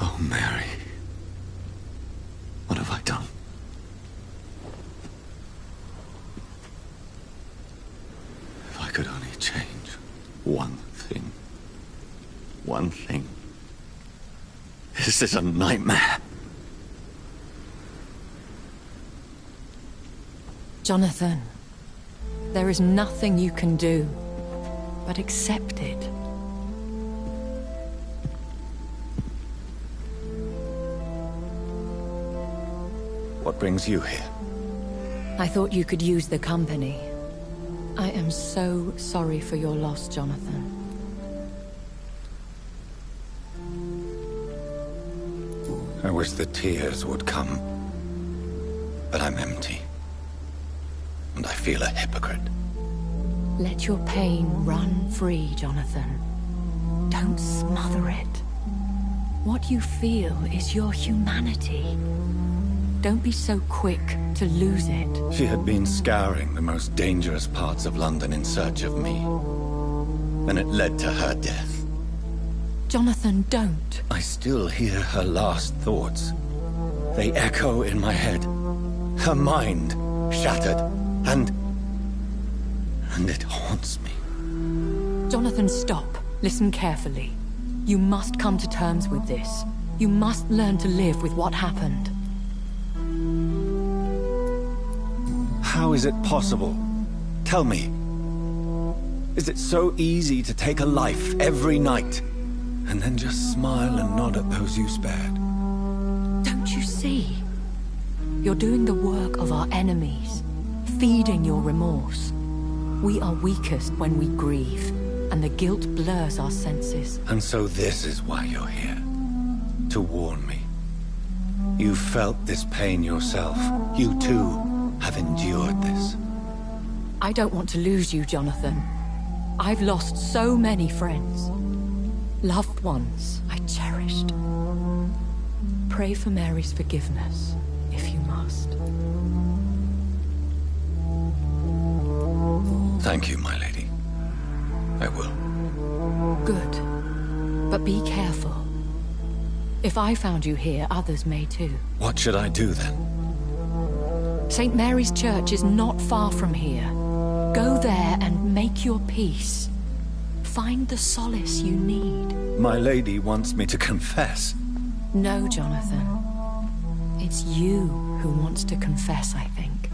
[SPEAKER 2] Oh, Mary. What have I done? one thing. One thing. This is a nightmare.
[SPEAKER 7] Jonathan, there is nothing you can do but accept it.
[SPEAKER 2] What brings you here?
[SPEAKER 7] I thought you could use the company. I am so sorry for your loss, Jonathan.
[SPEAKER 2] I wish the tears would come. But I'm empty. And I feel a hypocrite.
[SPEAKER 7] Let your pain run free, Jonathan. Don't smother it. What you feel is your humanity. Don't be so quick to lose it.
[SPEAKER 2] She had been scouring the most dangerous parts of London in search of me. And it led to her death.
[SPEAKER 7] Jonathan, don't.
[SPEAKER 2] I still hear her last thoughts. They echo in my head. Her mind shattered, and it haunts me.
[SPEAKER 7] Jonathan, stop. Listen carefully. You must come to terms with this. You must learn to live with what happened.
[SPEAKER 2] How is it possible? Tell me. Is it so easy to take a life every night, and then just smile and nod at those you spared?
[SPEAKER 7] Don't you see? You're doing the work of our enemies, feeding your remorse. We are weakest when we grieve, and the guilt blurs our senses.
[SPEAKER 2] And so this is why you're here. To warn me. You felt this pain yourself. You too have endured this.
[SPEAKER 7] I don't want to lose you, Jonathan. I've lost so many friends. Loved ones I cherished. Pray for Mary's forgiveness, if you must.
[SPEAKER 2] Thank you, my lady. I will.
[SPEAKER 7] Good. But be careful. If I found you here, others may too.
[SPEAKER 2] What should I do then?
[SPEAKER 7] St. Mary's Church is not far from here. Go there and make your peace. Find the solace you need.
[SPEAKER 2] My lady wants me to confess.
[SPEAKER 7] No, Jonathan. It's you who wants to confess, I think.